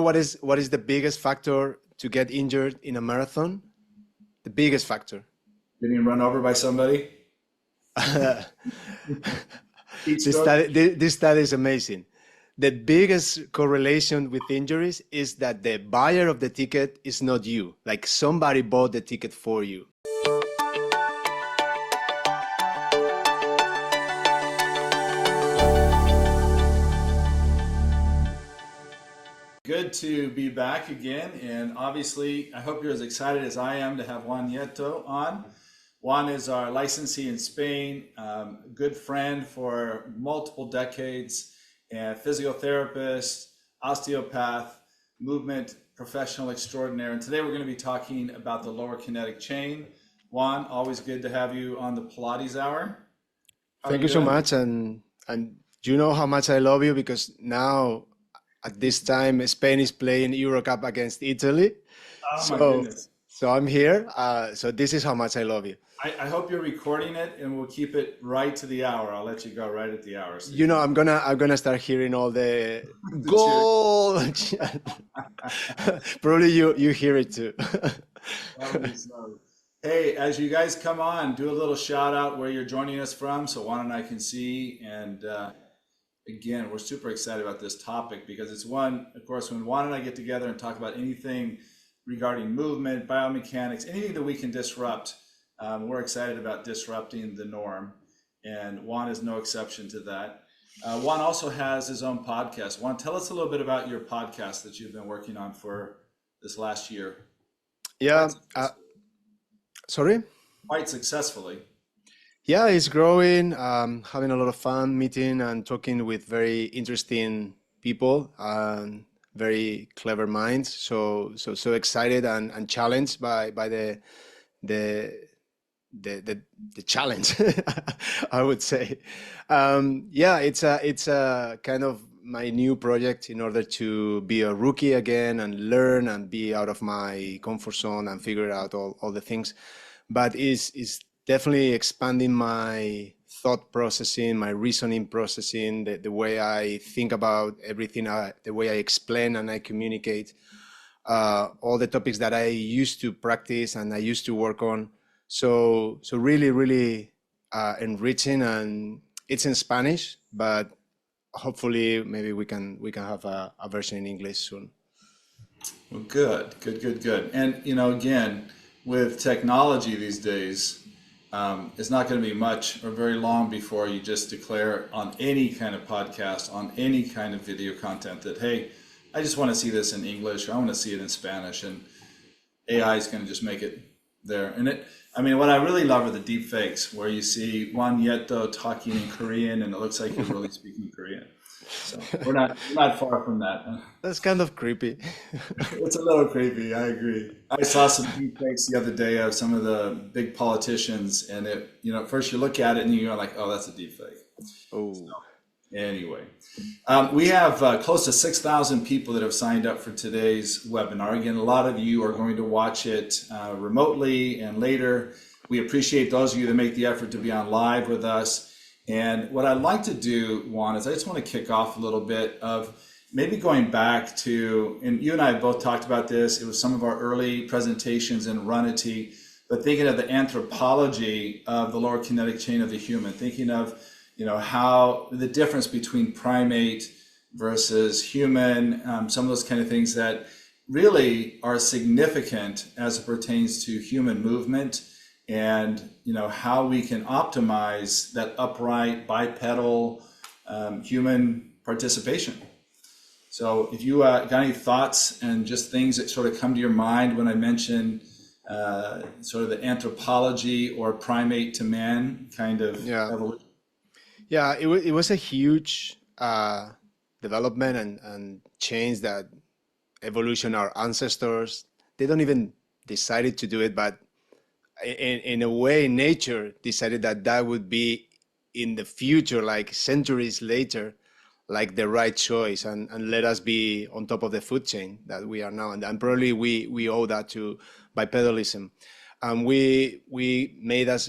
What is the biggest factor to get injured in a marathon? The biggest factor. Getting run over by somebody? Heat This stroke? study, this study is amazing. The biggest correlation with injuries is that the buyer of the ticket is not you. Like somebody bought the ticket for you. Good to be back again. And obviously, I hope you're as excited as I am to have Juan Nieto on. Juan is our licensee in Spain, good friend for multiple decades, and physical therapist, osteopath, movement professional extraordinaire. And today we're going to be talking about the lower kinetic chain. Juan, always good to have you on the Pilates Hour. How are Thank you you so doing? much. And do you know how much I love you? Because now at this time, Spain is playing Euro Cup against Italy. Oh my So, goodness. so I'm here. So this is how much I love you. I hope you're recording it and we'll keep it right to the hour. I'll let you go right at the hour so you You know, can I'm gonna start hearing all the the cheer. goal. Probably you hear it too. Probably so. Hey, as you guys come on, do a little shout out where you're joining us from so Juan and I can see. And again, we're super excited about this topic because it's one, of course, when Juan and I get together and talk about anything regarding movement, biomechanics, anything that we can disrupt, we're excited about disrupting the norm. And Juan is no exception to that. Juan also has his own podcast. Juan, tell us a little bit about your podcast that you've been working on for this last year. Quite Yeah. successfully. Sorry. Quite successfully. Yeah, it's growing. Having a lot of fun meeting and talking with very interesting people and very clever minds. So excited and challenged by the the challenge. I would say. Yeah, it's a kind of my new project in order to be a rookie again and learn and be out of my comfort zone and figure out all the things. But is definitely expanding my thought processing, my reasoning processing, the way I think about everything, the way I explain and I communicate all the topics that I used to practice and I used to work on. So really, really enriching, and it's in Spanish, but hopefully maybe we can have a version in English soon. Well, good, good, good, good. And again, with technology these days, it's not going to be much or very long before you just declare on any kind of podcast, on any kind of video content that, hey, I just want to see this in English, or I want to see it in Spanish, and AI is going to just make it there. And I mean, what I really love are the deep fakes where you see Juan Nieto talking in Korean and it looks like he's really speaking Korean. So we're not far from that. That's kind of creepy. It's a little creepy. I agree. I saw some deep fakes the other day of some of the big politicians, and at first you look at it and you're like, oh, that's a deep fake. Oh, Anyway, we have close to 6,000 people that have signed up for today's webinar. Again, a lot of you are going to watch it remotely and later. We appreciate those of you that make the effort to be on live with us. And what I'd like to do, Juan, is I just want to kick off a little bit of maybe going back to, and you and I have both talked about this, it was some of our early presentations in Runity, but thinking of the anthropology of the lower kinetic chain of the human, thinking of how the difference between primate versus human, some of those kind of things that really are significant as it pertains to human movement, and how we can optimize that upright bipedal human participation. So if you got any thoughts and just things that sort of come to your mind when I mention sort of the anthropology or primate to man kind of yeah. evolution. Yeah, it was a huge development and change that evolution, our ancestors, they don't even decided to do it, but in a way, nature decided that that would be in the future, like centuries later, like the right choice, and let us be on top of the food chain that we are now. And probably we owe that to bipedalism. And we made us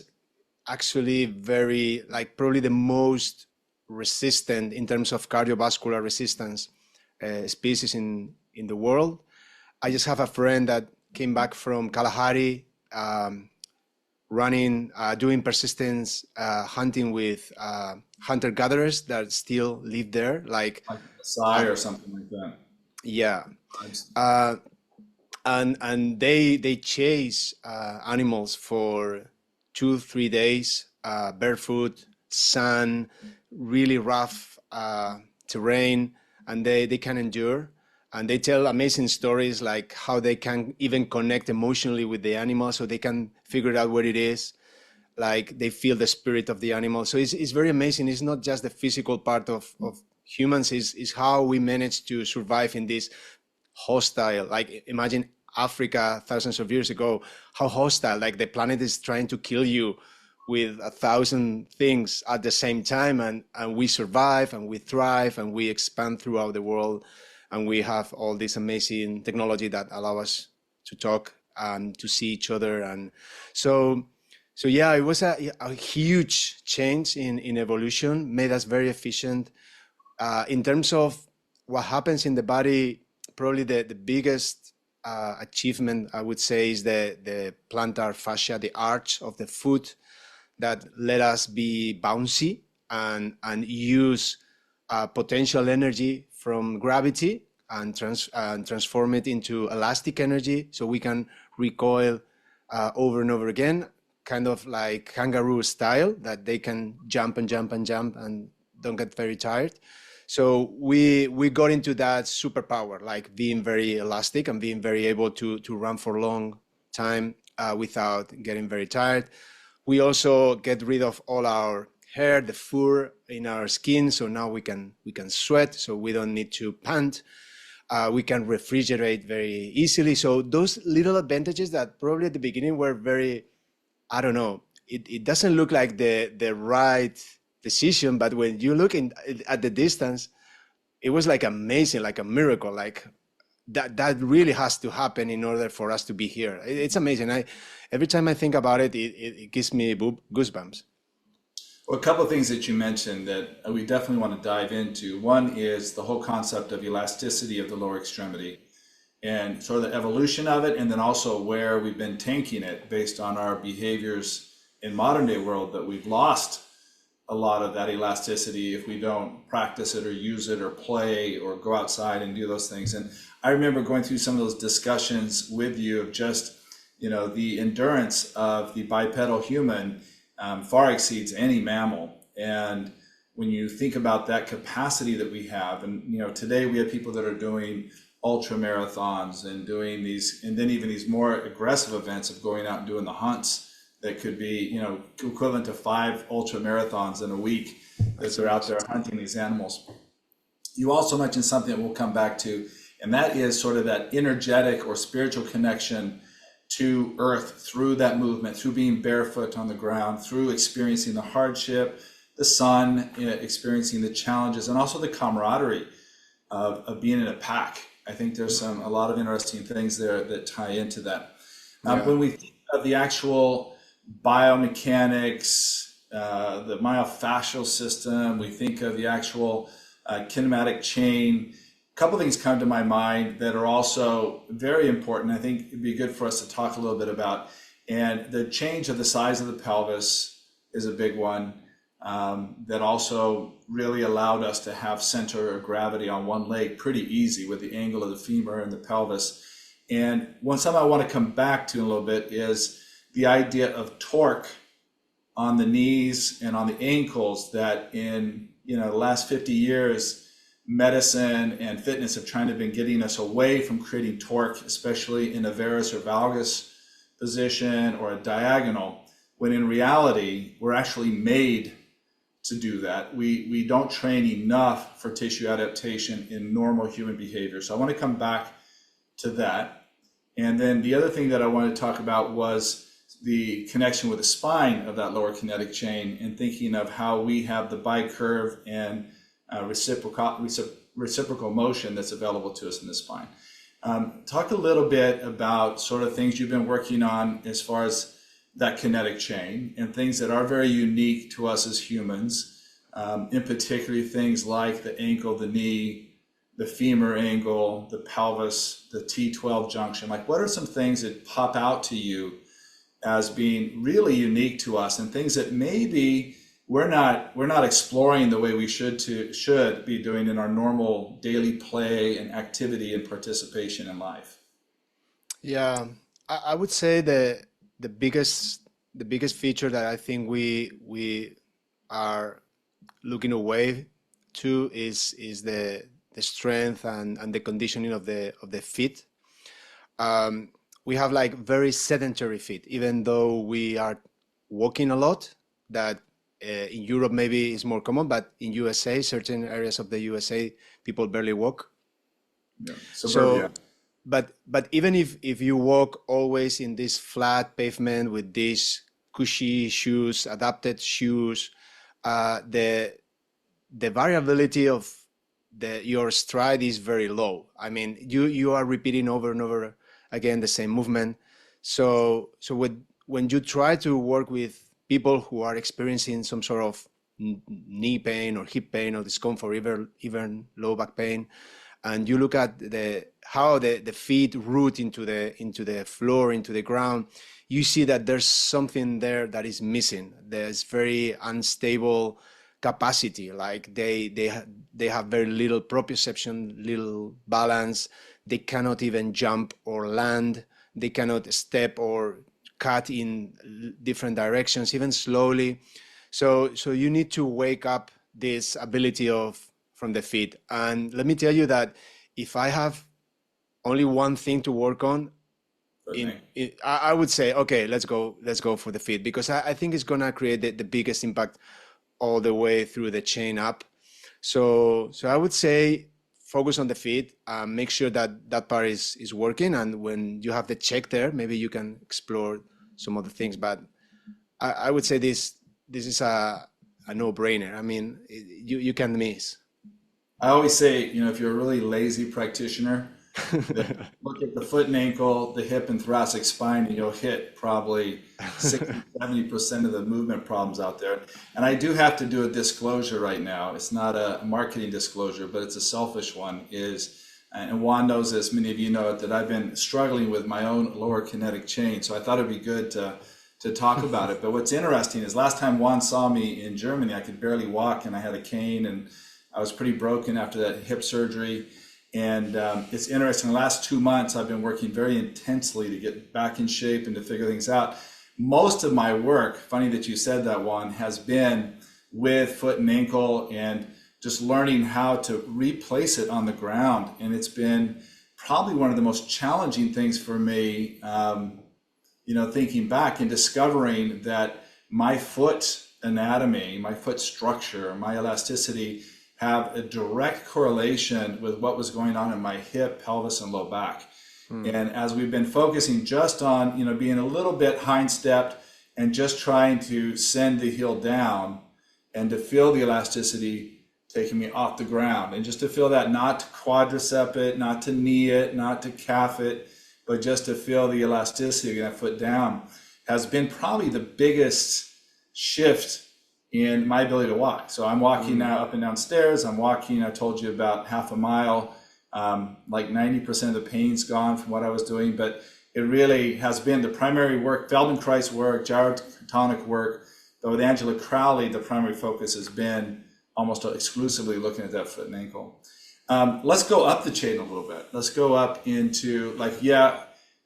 actually very, like, probably the most resistant in terms of cardiovascular resistance species in the world. I just have a friend that came back from Kalahari, running, doing persistence hunting with hunter-gatherers that still live there. Like, Like a Psy or something like that. yeah, Nice. and they chase animals for 2 3 days, barefoot, sun, really rough terrain, and they can endure. And they tell amazing stories, like how they can even connect emotionally with the animal, so they can figure out what it is. Like, they feel the spirit of the animal. So it's very amazing. It's not just the physical part of humans, is how we manage to survive in this hostile, like, imagine Africa thousands of years ago, how hostile, like the planet is trying to kill you with 1,000 things at the same time, and we survive and we thrive and we expand throughout the world, and we have all this amazing technology that allow us to talk and to see each other. And so yeah, it was a huge change in evolution, made us very efficient. In terms of what happens in the body, probably the biggest achievement, I would say, is the plantar fascia, the arch of the foot, that let us be bouncy and use potential energy from gravity and transform it into elastic energy, so we can recoil over and over again, kind of like kangaroo style, that they can jump and jump and jump and don't get very tired. So we got into that superpower, like being very elastic and being very able to run for a long time without getting very tired. We also get rid of all our hair, the fur in our skin, so now we can sweat, so we don't need to pant. We can refrigerate very easily. So those little advantages that probably at the beginning were very, I don't know, it doesn't look like the right decision, but when you look at the distance, it was like amazing, like a miracle, like that really has to happen in order for us to be here. It's amazing. Every time I think about it, it gives me goosebumps. Well, a couple of things that you mentioned that we definitely want to dive into. One is the whole concept of elasticity of the lower extremity and sort of the evolution of it, and then also where we've been tanking it based on our behaviors in modern day world, that we've lost a lot of that elasticity if we don't practice it or use it or play or go outside and do those things. And I remember going through some of those discussions with you of just, the endurance of the bipedal human far exceeds any mammal. And when you think about that capacity that we have, and today we have people that are doing ultra marathons and doing these, and then even these more aggressive events of going out and doing the hunts that could be, equivalent to 5 ultra marathons in a week as they're out there hunting these animals. You also mentioned something that we'll come back to, and that is sort of that energetic or spiritual connection to earth through that movement, through being barefoot on the ground, through experiencing the hardship, the sun, experiencing the challenges, and also the camaraderie of being in a pack. I think there's a lot of interesting things there that tie into that. When we think of the actual biomechanics, the myofascial system, we think of the actual kinematic chain. A couple things come to my mind that are also very important. I think it'd be good for us to talk a little bit about. And the change of the size of the pelvis is a big one, that also really allowed us to have center of gravity on one leg pretty easy with the angle of the femur and the pelvis. And something I want to come back to in a little bit is the idea of torque on the knees and on the ankles, that in the last 50 years, medicine and fitness have tried to been getting us away from creating torque, especially in a varus or valgus position or a diagonal, when in reality, we're actually made to do that. We don't train enough for tissue adaptation in normal human behavior. So I want to come back to that. And then the other thing that I wanted to talk about was the connection with the spine of that lower kinetic chain, and thinking of how we have the bicurve and reciprocal motion that's available to us in the spine. Talk a little bit about sort of things you've been working on as far as that kinetic chain and things that are very unique to us as humans, in particular things like the ankle, the knee, the femur angle, the pelvis, the T12 junction? Like, what are some things that pop out to you as being really unique to us, and things that maybe we're not exploring the way we should be doing in our normal daily play and activity and participation in life? Yeah, I would say the biggest feature that I think we are looking away to is the strength and the conditioning of the feet. We have like very sedentary feet, even though we are walking a lot. That in Europe maybe is more common, but in USA, certain areas of the USA, people barely walk. Yeah, suburbia. So, but even if you walk always in this flat pavement with these cushy shoes, adapted shoes, the variability of your stride is very low. I mean, you are repeating over and over again the same movement. So when you try to work with people who are experiencing some sort of knee pain or hip pain or discomfort, even low back pain, and you look at how the feet root into the floor, into the ground, you see that there's something there that is missing. There's very unstable capacity. Like they have very little proprioception, little balance. They cannot even jump or land. They cannot step or cut in different directions, even slowly. So you need to wake up this ability of from the feet. And let me tell you that if I have only one thing to work on, I would say, okay, let's go for the feet, because I think it's gonna create the biggest impact all the way through the chain up. So I would say focus on the feet, make sure that that part is working, and when you have the check there, maybe you can explore some other things. But I would say this is a no-brainer. I mean, you can't miss. I always say, if you're a really lazy practitioner, then look at the foot and ankle, the hip and thoracic spine, and you'll hit probably 60, 70% of the movement problems out there. And I do have to do a disclosure right now. It's not a marketing disclosure, but it's a selfish one. And Juan knows this, many of you know it, that I've been struggling with my own lower kinetic chain. So I thought it'd be good to talk about it. But what's interesting is last time Juan saw me in Germany, I could barely walk and I had a cane and I was pretty broken after that hip surgery. And it's interesting, the last 2 months, I've been working very intensely to get back in shape and to figure things out. Most of my work, funny that you said that, Juan, has been with foot and ankle and just learning how to replace it on the ground. And it's been probably one of the most challenging things for me, thinking back and discovering that my foot anatomy, my foot structure, my elasticity have a direct correlation with what was going on in my hip, pelvis, and low back. And as we've been focusing just on, being a little bit hind-stepped and just trying to send the heel down and to feel the elasticity taking me off the ground, and just to feel that, not to quadricep it, not to knee it, not to calf it, but just to feel the elasticity of that foot down, has been probably the biggest shift in my ability to walk. So I'm walking now up and down stairs. I'm walking, I told you, about half a mile. Like 90% of the pain's gone from what I was doing, but it really has been the primary work, Feldenkrais work, gyrotonic work. But with Angela Crowley, the primary focus has been almost exclusively looking at that foot and ankle. Let's go up the chain a little bit. Let's go up into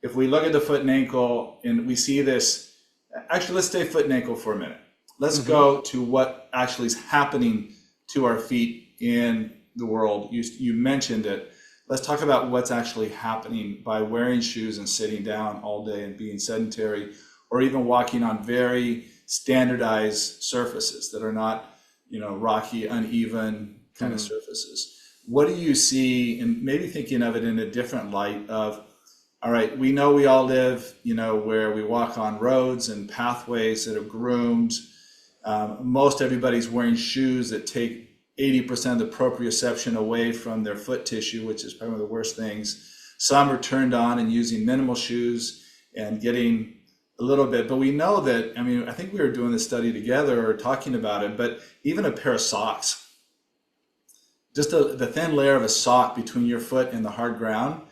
if we look at the foot and ankle and we see this, actually let's stay foot and ankle for a minute. Let's go to what actually is happening to our feet in the world. You mentioned it. Let's talk about what's actually happening by wearing shoes and sitting down all day and being sedentary, or even walking on very standardized surfaces that are not, rocky, uneven kind of surfaces. What do you see, and maybe thinking of it in a different light of, all right, we know we all live, where we walk on roads and pathways that are groomed. Most everybody's wearing shoes that take 80% of the proprioception away from their foot tissue, which is probably one of the worst things. Some are turned on and using minimal shoes and getting a little bit, but we know that, I think we were doing this study together or talking about it, but even a pair of socks, just the thin layer of a sock between your foot and the hard ground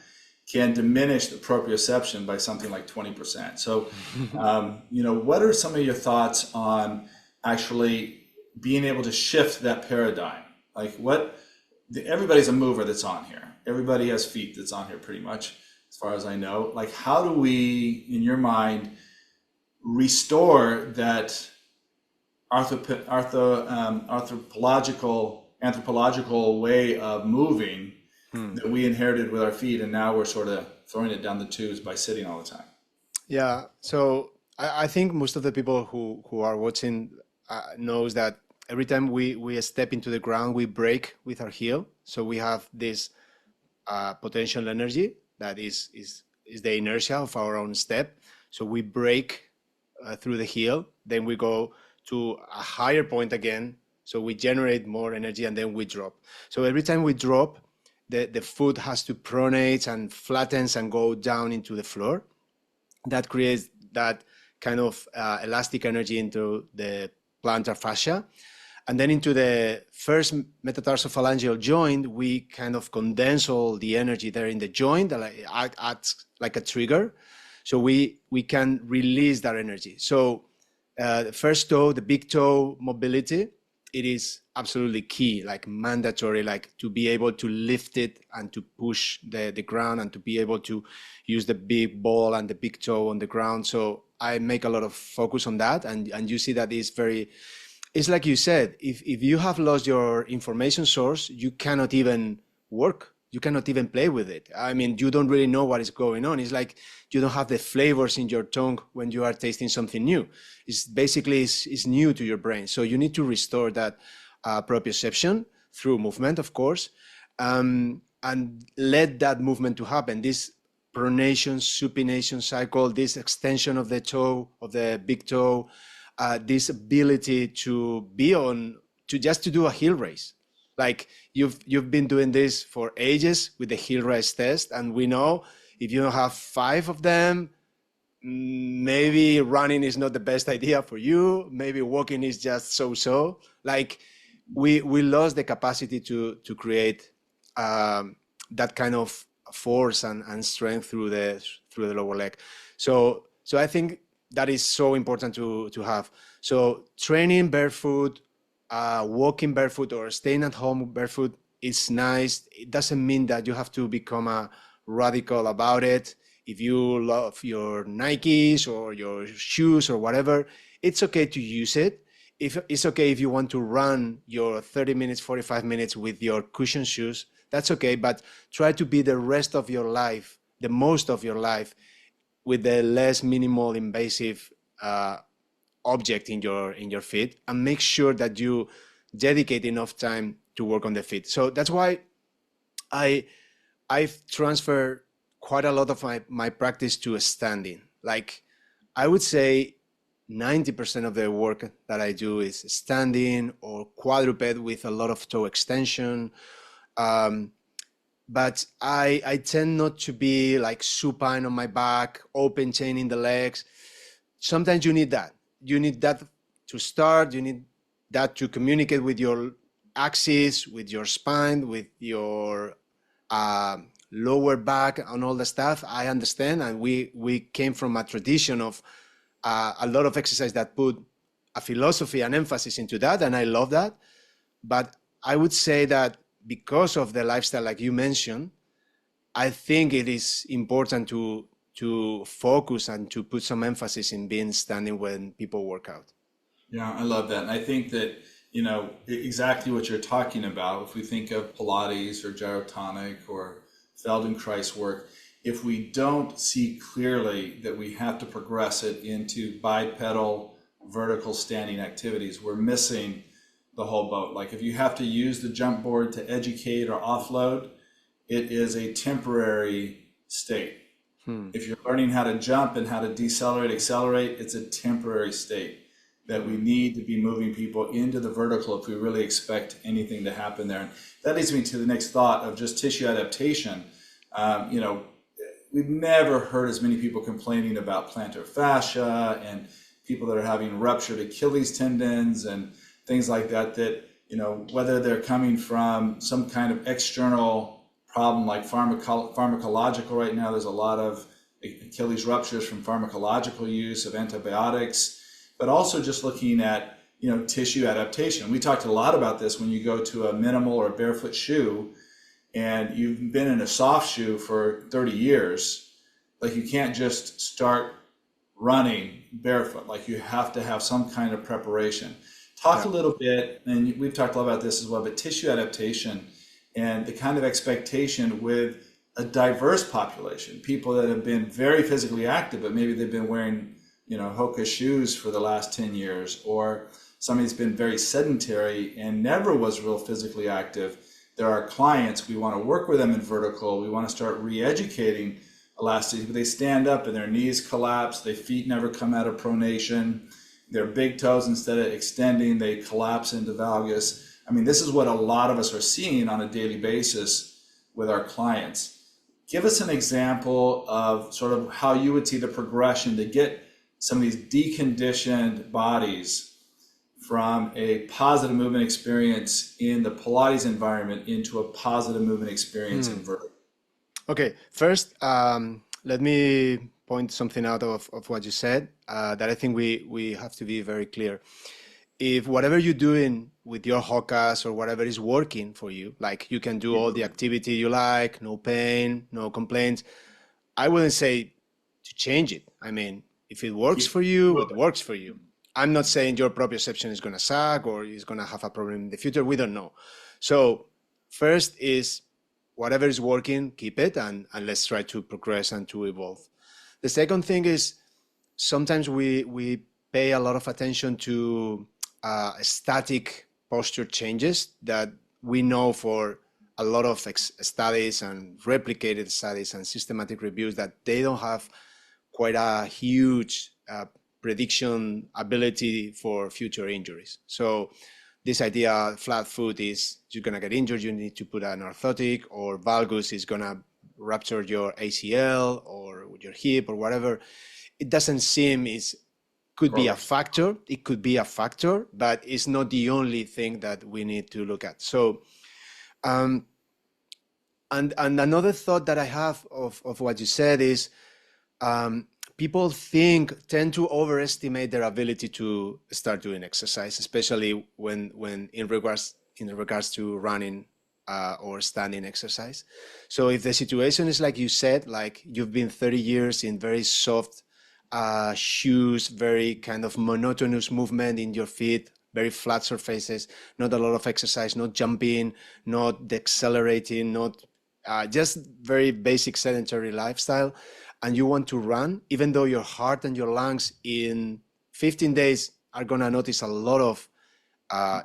can diminish the proprioception by something like 20%. So, what are some of your thoughts on actually being able to shift that paradigm? Like everybody's a mover that's on here. Everybody has feet that's on here pretty much, as far as I know. Like, how do we, in your mind, restore that anthropological way of moving that we inherited with our feet, and now we're sort of throwing it down the tubes by sitting all the time? Yeah, so I think most of the people who are watching knows that every time we step into the ground, we break with our heel. So we have this potential energy that is the inertia of our own step. So we break through the heel, then we go to a higher point again. So we generate more energy and then we drop. So every time we drop, the foot has to pronate and flattens and go down into the floor. That creates that kind of elastic energy into the plantar fascia. And then into the first metatarsophalangeal joint, we kind of condense all the energy there in the joint, that acts like a trigger. So we can release that energy. So the first toe, the big toe mobility, it is absolutely key, like mandatory, like to be able to lift it and to push the ground and to be able to use the big ball and the big toe on the ground. So I make a lot of focus on that. And you see that it's like you said, if you have lost your information source, you cannot even work. You cannot even play with it. I mean, you don't really know what is going on. It's like you don't have the flavors in your tongue when you are tasting something new. It's basically it's new to your brain. So you need to restore that proprioception through movement, of course, and let that movement to happen. This pronation, supination cycle, this extension of the toe, of the big toe, this ability to be to do a heel raise. Like you've been doing this for ages with the heel raise test, and we know if you don't have 5 of them, maybe running is not the best idea for you. Maybe walking is just so. Like we lost the capacity to create that kind of force and strength through the lower leg. So I think that is so important to have. So training barefoot, walking barefoot or staying at home barefoot is nice. It doesn't mean that you have to become a radical about it. If you love your Nikes or your shoes or whatever, it's okay to use it. It's okay if you want to run your 30 minutes, 45 minutes with your cushion shoes, that's okay. But try to be the rest of your life, the most of your life, with the less minimal invasive object in your feet, and make sure that you dedicate enough time to work on the feet. So that's why I've transferred quite a lot of my practice to standing. Like I would say 90% of the work that I do is standing or quadruped with a lot of toe extension. But I tend not to be like supine on my back, open chaining the legs. Sometimes you need that. You need that to start. You need that to communicate with your axis, with your spine, with your lower back and all the stuff. I understand. And we came from a tradition of a lot of exercise that put a philosophy and emphasis into that. And I love that. But I would say that because of the lifestyle, like you mentioned, I think it is important to focus and to put some emphasis in being standing when people work out. Yeah, I love that. And I think that, exactly what you're talking about, if we think of Pilates or gyrotonic or Feldenkrais work, if we don't see clearly that we have to progress it into bipedal, vertical standing activities, we're missing the whole boat. Like if you have to use the jump board to educate or offload, it is a temporary state. If you're learning how to jump and how to decelerate, accelerate, it's a temporary state that we need to be moving people into the vertical if we really expect anything to happen there. And that leads me to the next thought of just tissue adaptation. We've never heard as many people complaining about plantar fascia and people that are having ruptured Achilles tendons and things like that, whether they're coming from some kind of external problem like pharmacological. Right now, there's a lot of Achilles ruptures from pharmacological use of antibiotics, but also just looking at tissue adaptation. We talked a lot about this when you go to a minimal or barefoot shoe and you've been in a soft shoe for 30 years. Like, you can't just start running barefoot. Like, you have to have some kind of preparation. Talk a little bit, and we've talked a lot about this as well, but tissue adaptation and the kind of expectation with a diverse population, people that have been very physically active, but maybe they've been wearing, Hoka shoes for the last 10 years, or somebody's been very sedentary and never was real physically active. There are clients, we want to work with them in vertical. We want to start re-educating elasticity, but they stand up and their knees collapse, their feet never come out of pronation, their big toes, instead of extending, they collapse into valgus. I mean, this is what a lot of us are seeing on a daily basis with our clients. Give us an example of sort of how you would see the progression to get some of these deconditioned bodies from a positive movement experience in the Pilates environment into a positive movement experience in vertical. Okay, first, let me point something out of what you said that I think we have to be very clear. If whatever you're doing with your Hokas or whatever is working for you, like you can do all the activity you like, no pain, no complaints, I wouldn't say to change it. I mean, if it works for you, it works for you. I'm not saying your proprioception is going to suck or is going to have a problem in the future. We don't know. So first is whatever is working, keep it, and let's try to progress and to evolve. The second thing is sometimes we pay a lot of attention to static posture changes that we know for a lot of studies and replicated studies and systematic reviews that they don't have quite a huge prediction ability for future injuries. So this idea, flat foot is you're going to get injured, you need to put an orthotic, or valgus is going to rupture your ACL or your hip or whatever. It doesn't seem could be a factor. It could be a factor, but it's not the only thing that we need to look at. So, and another thought that I have of what you said is people tend to overestimate their ability to start doing exercise, especially when in regards to running or standing exercise. So if the situation is like you said, like you've been 30 years in very soft shoes, very kind of monotonous movement in your feet, very flat surfaces, not a lot of exercise, not jumping, not accelerating, not just very basic sedentary lifestyle, and you want to run, even though your heart and your lungs in 15 days are going to notice a lot of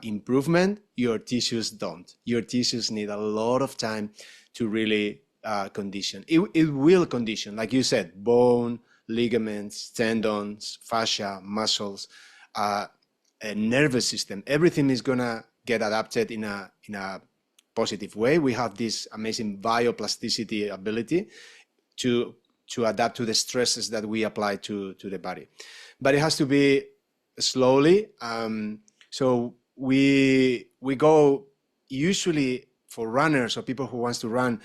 improvement, your tissues don't. Your tissues need a lot of time to really condition. It will condition, like you said, bone, ligaments, tendons, fascia, muscles, a nervous system. Everything is going to get adapted in a positive way. We have this amazing bioplasticity ability to adapt to the stresses that we apply to the body. But it has to be slowly. So we go usually for runners or people who wants to run.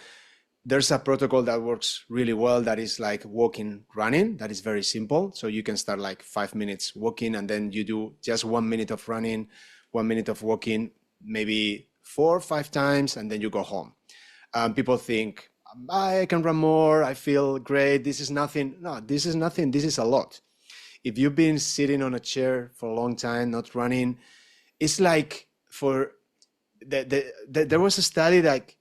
There's a protocol that works really well that is like walking, running. That is very simple. So you can start like 5 minutes walking and then you do just 1 minute of running, 1 minute of walking, maybe 4 or 5 times, and then you go home. People think, I can run more, I feel great, this is nothing. No, this is nothing, this is a lot. If you've been sitting on a chair for a long time, not running, it's like there was a study like,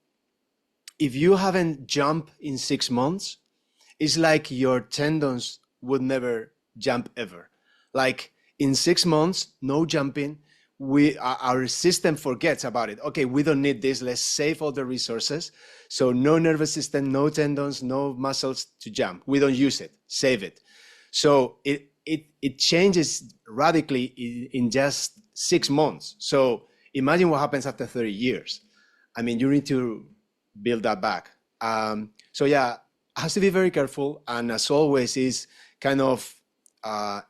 if you haven't jumped in 6 months, it's like your tendons would never jump ever. Like in 6 months, no jumping, our system forgets about it. Okay, we don't need this, let's save all the resources. So no nervous system, no tendons, no muscles to jump. We don't use it, save it. So it changes radically in just 6 months. So imagine what happens after 30 years. I mean, you need to build that back. So yeah, it has to be very careful. And as always, is kind of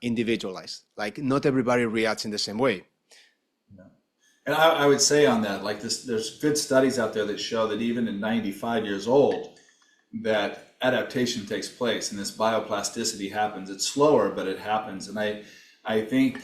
individualized. Like not everybody reacts in the same way. And I would say on that, like this, there's good studies out there that show that even at 95 years old, that adaptation takes place and this bioplasticity happens. It's slower, but it happens. And I think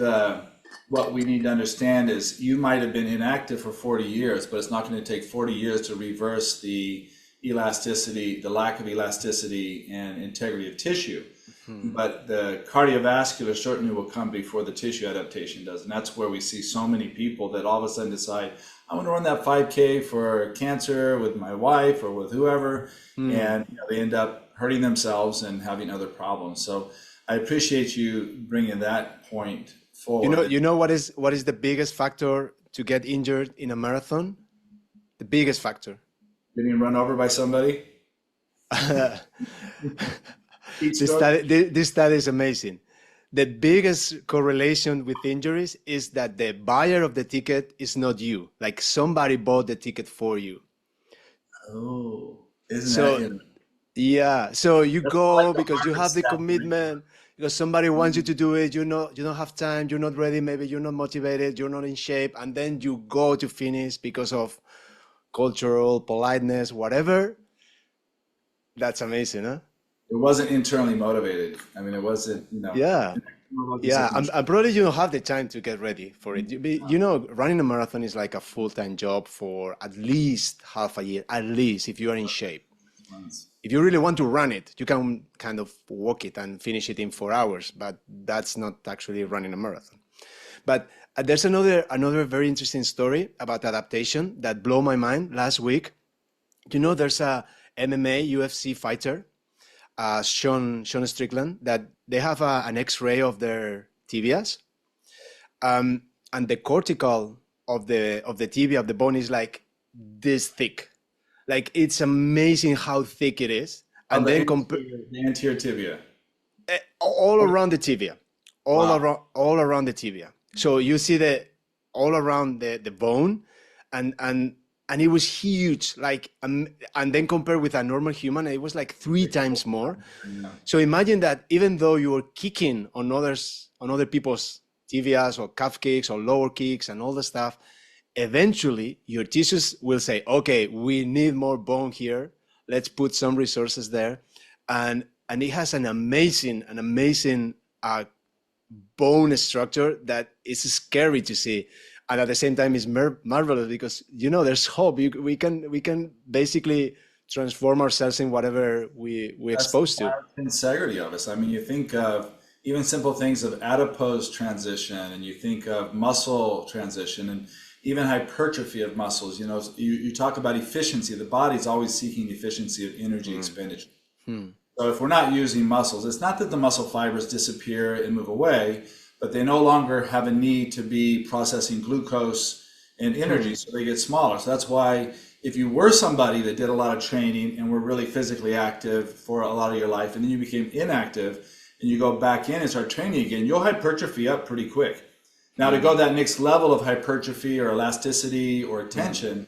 what we need to understand is you might have been inactive for 40 years, but it's not going to take 40 years to reverse the elasticity, the lack of elasticity and integrity of tissue. But the cardiovascular certainly will come before the tissue adaptation does. And that's where we see so many people that all of a sudden decide, I want to run that 5K for cancer with my wife or with whoever. And they end up hurting themselves and having other problems. So I appreciate you bringing that point forward. You know what is the biggest factor to get injured in a marathon? The biggest factor. Getting run over by somebody? This study is amazing. The biggest correlation with injuries is that the buyer of the ticket is not you. Like somebody bought the ticket for you. Oh, isn't that? Yeah. So you That's go like the because you hardest have the step. commitment, because somebody wants you to do it. You know, you don't have time. You're not ready. Maybe you're not motivated. You're not in shape. And then you go to finish because of cultural politeness, whatever. That's amazing, huh? It wasn't internally motivated. I mean, it wasn't, Yeah. Yeah, much. and probably you don't have the time to get ready for it. You know, running a marathon is like a full-time job for at least half a year, at least if you are in shape. If you really want to run it, you can kind of walk it and finish it in 4 hours, but that's not actually running a marathon. But there's another very interesting story about adaptation that blew my mind last week. You know, there's a MMA UFC fighter, Sean Strickland, that they have an X-ray of their tibias, and the cortical of the tibia of the bone is like this thick. Like it's amazing how thick it is, and then The anterior tibia. all around the tibia, Wow. all around the tibia. So you see the all around the bone, and it was huge. Like and then compared with a normal human, it was like 3 times more. Yeah. So imagine that even though you were kicking on other people's tibias or calf kicks or lower kicks and all the stuff, eventually your tissues will say, okay, we need more bone here. Let's put some resources there. And it has an amazing bone structure that is scary to see. And at the same time, it's marvelous because, you know, there's hope. We can basically transform ourselves in whatever we That's the exposed to. integrity of us. I mean, you think of even simple things of adipose transition, and you think of muscle transition, and even hypertrophy of muscles. You know, you talk about efficiency. The body's always seeking efficiency of energy expenditure. So if we're not using muscles, it's not that the muscle fibers disappear and move away, but they no longer have a need to be processing glucose and energy, so they get smaller. So that's why if you were somebody that did a lot of training and were really physically active for a lot of your life, and then you became inactive and you go back in and start training again, you'll hypertrophy up pretty quick. Now to go that next level of hypertrophy or elasticity or tension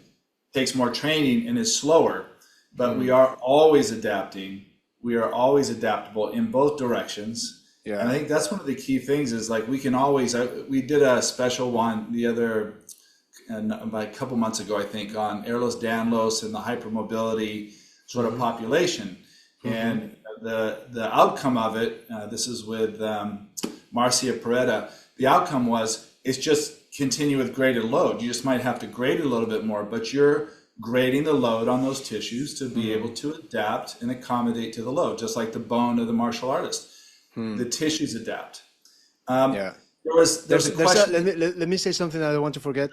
takes more training and is slower, but we are always adapting. We are always adaptable in both directions. Yeah. And I think that's one of the key things is like we can always, we did a special one the other, and about a couple months ago, I think, on Ehlers-Danlos and the hypermobility sort of population. And the outcome of it, this is with Marcia Peretta, the outcome was it's just continue with graded load. You just might have to grade it a little bit more, but you're grading the load on those tissues to be able to adapt and accommodate to the load, just like the bone of the martial artist. The tissues adapt. Yeah. There's a question. Let me say something that I don't want to forget,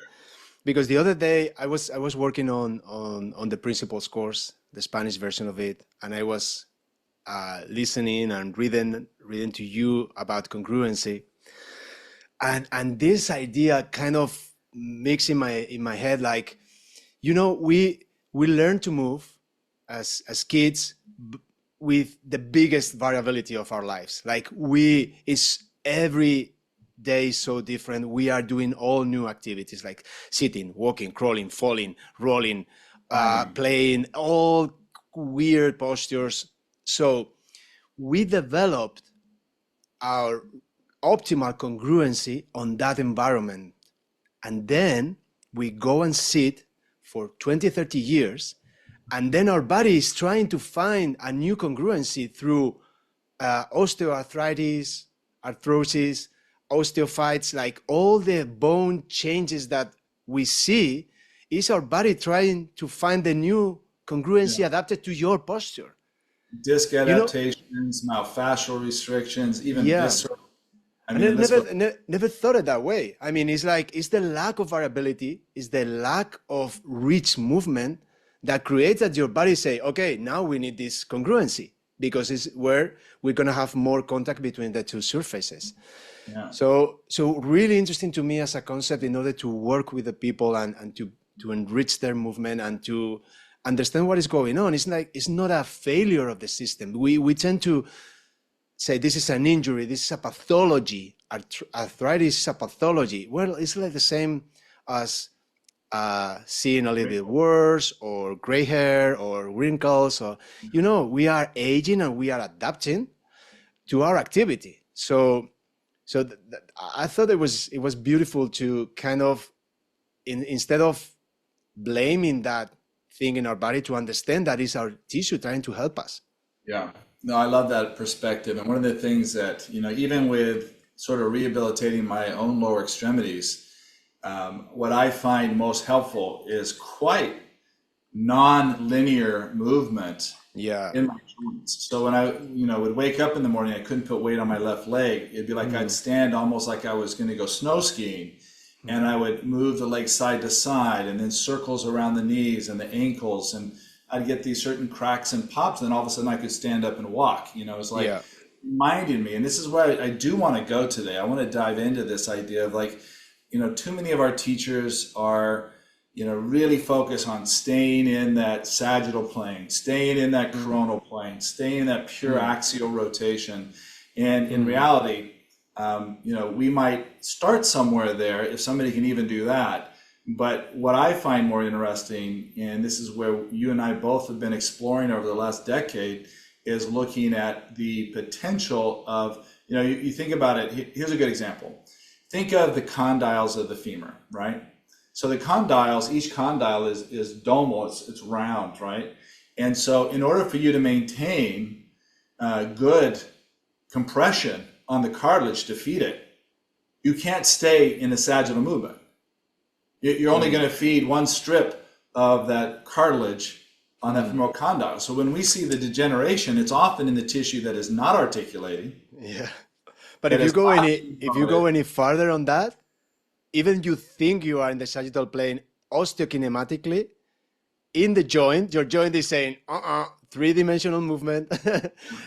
because the other day I was working on the principles course, the Spanish version of it, and I was listening and reading to you about congruency, and this idea kind of mixed in my head, like, you know, we learn to move as kids with the biggest variability of our lives. Like it's every day so different. We are doing all new activities like sitting, walking, crawling, falling, rolling, playing, all weird postures. So we developed our optimal congruency on that environment. And then we go and sit for 20, 30 years, and then our body is trying to find a new congruency through osteoarthritis, arthrosis, osteophytes, like all the bone changes that we see is our body trying to find the new congruency adapted to your posture. Disc You know, adaptations, myofascial restrictions, even yeah. visceral. I And I mean, let's go. never thought it that way. I mean, it's like, it's the lack of variability, it's the lack of rich movement that creates that your body say, okay, now we need this congruency because it's where we're going to have more contact between the two surfaces. Yeah. So really interesting to me as a concept in order to work with the people and to enrich their movement and to understand what is going on. It's like, it's not a failure of the system. We tend to say this is an injury, this is a pathology, arthritis is a pathology. Well, it's like the same as seeing a little bit worse or gray hair or wrinkles. Or, we are aging and we are adapting to our activity. So I thought it was beautiful to kind of, instead of blaming that thing in our body, to understand that is our tissue trying to help us. Yeah. No, I love that perspective. And one of the things that, even with sort of rehabilitating my own lower extremities, what I find most helpful is quite non-linear movement in my joints. So when I, would wake up in the morning, I couldn't put weight on my left leg. It'd be like I'd stand almost like I was going to go snow skiing. And I would move the leg side to side and then circles around the knees and the ankles. And I'd get these certain cracks and pops. And then all of a sudden I could stand up and walk. It's like reminding me. And this is where I do want to go today. I want to dive into this idea of like, too many of our teachers are, really focused on staying in that sagittal plane, staying in that coronal plane, staying in that pure axial rotation. And in reality, we might start somewhere there if somebody can even do that. But what I find more interesting, and this is where you and I both have been exploring over the last decade, is looking at the potential of, you think about it. Here's a good example. Think of the condyles of the femur, right? So the condyles, each condyle is domal, it's round, right? And so in order for you to maintain good compression on the cartilage to feed it, you can't stay in a sagittal movement. You're only going to feed one strip of that cartilage on that femoral condyle. So when we see the degeneration, it's often in the tissue that is not articulating. Yeah. But if you go any farther on that, even you think you are in the sagittal plane osteokinematically, in the joint, your joint is saying, three-dimensional movement.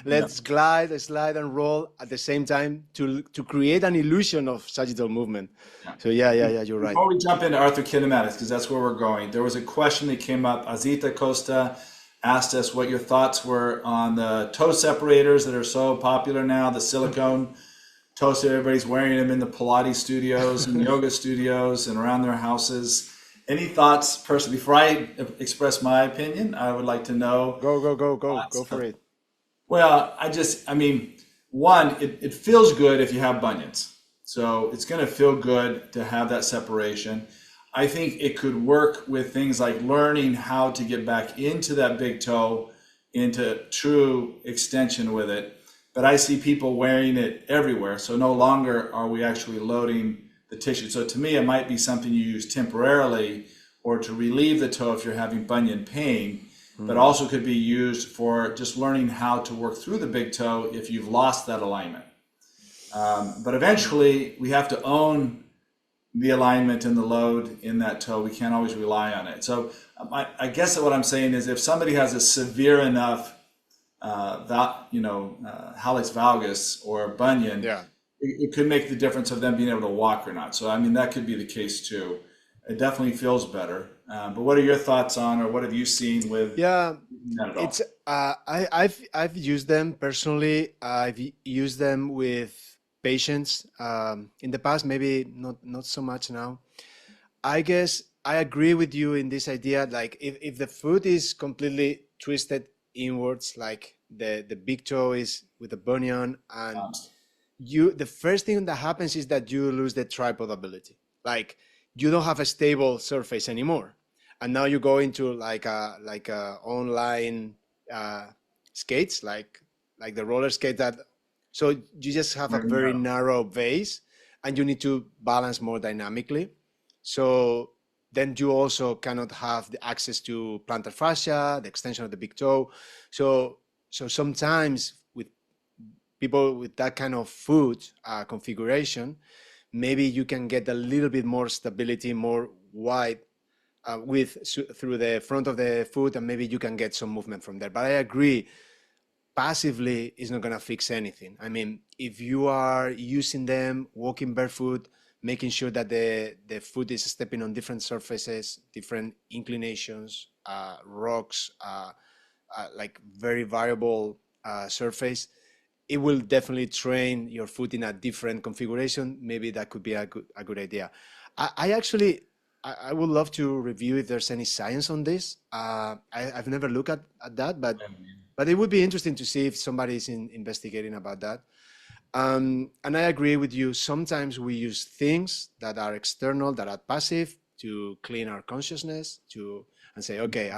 Let's glide, slide, and roll at the same time to create an illusion of sagittal movement. So you're right. Before we jump into arthrokinematics, because that's where we're going, there was a question that came up. Azita Costa asked us what your thoughts were on the toe separators that are so popular now, the silicone toe separators. Everybody's wearing them in the Pilates studios and yoga studios and around their houses. Any thoughts, personally, before I express my opinion, I would like to know. Go for it. Well, one, it feels good if you have bunions. So it's going to feel good to have that separation. I think it could work with things like learning how to get back into that big toe, into true extension with it. But I see people wearing it everywhere. So no longer are we actually loading the tissue. So to me, it might be something you use temporarily or to relieve the toe if you're having bunion pain, but also could be used for just learning how to work through the big toe if you've lost that alignment. But eventually we have to own the alignment and the load in that toe. We can't always rely on it. So I guess that what I'm saying is if somebody has a severe enough hallux valgus or bunion, it could make the difference of them being able to walk or not. So, that could be the case too. It definitely feels better. But what are your thoughts on, or what have you seen with that at all? It's I've used them personally. I've used them with patients in the past, maybe not so much now. I guess I agree with you in this idea, like if the foot is completely twisted inwards, like the big toe is with the bunion, and the first thing that happens is that you lose the tripod ability. Like you don't have a stable surface anymore. And now you go into like a online uh, skates, like the roller skate that, so you just have a There you very go. narrow base and you need to balance more dynamically. So then you also cannot have the access to plantar fascia, the extension of the big toe. So sometimes with people with that kind of foot configuration, maybe you can get a little bit more stability, more wide through the front of the foot, and maybe you can get some movement from there. But I agree, passively is not going to fix anything. I mean, if you are using them, walking barefoot, making sure that the foot is stepping on different surfaces, different inclinations, rocks, like very variable surface, it will definitely train your foot in a different configuration. Maybe that could be a good idea. I actually, I would love to review if there's any science on this. I've never looked at that, but it would be interesting to see if somebody is investigating about that. And I agree with you. Sometimes we use things that are external, that are passive, to clean our consciousness, and say, okay,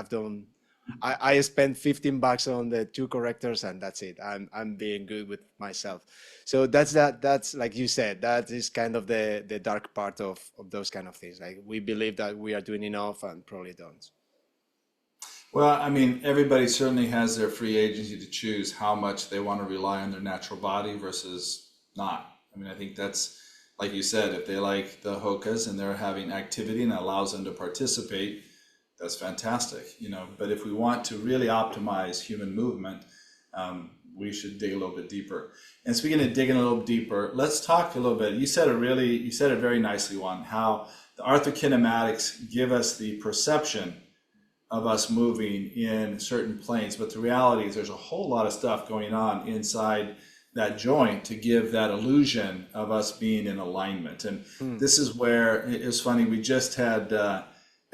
I spent $15 on the two correctors and that's it. I'm being good with myself. So that's like you said, that is kind of the dark part of those kind of things. Like we believe that we are doing enough and probably don't. Well, I mean, everybody certainly has their free agency to choose how much they want to rely on their natural body versus not. I mean, I think that's, like you said, if they like the hokas and they're having activity and that allows them to participate, that's fantastic, you know. But if we want to really optimize human movement, we should dig a little bit deeper. And speaking of digging a little deeper, let's talk a little bit. You said it very nicely, Juan, how the arthrokinematics give us the perception of us moving in certain planes, but the reality is there's a whole lot of stuff going on inside that joint to give that illusion of us being in alignment. And Hmm. this is where it was funny. We just had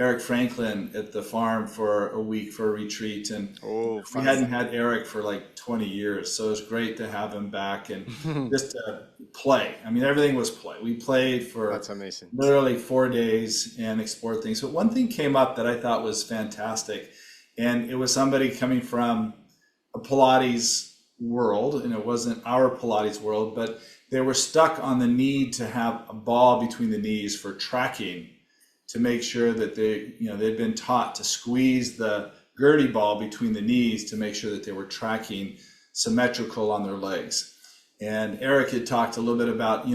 Eric Franklin at the farm for a week for a retreat, and Oh, we fun. hadn't had Eric for like 20 years, so it was great to have him back and just to play. I mean, everything was play. We played That's for amazing. literally 4 days and explored things. But one thing came up that I thought was fantastic, and it was somebody coming from a Pilates world, and it wasn't our Pilates world, but they were stuck on the need to have a ball between the knees for tracking, to make sure that they'd been taught to squeeze the Gurney ball between the knees to make sure that they were tracking symmetrical on their legs. And Eric had talked a little bit about,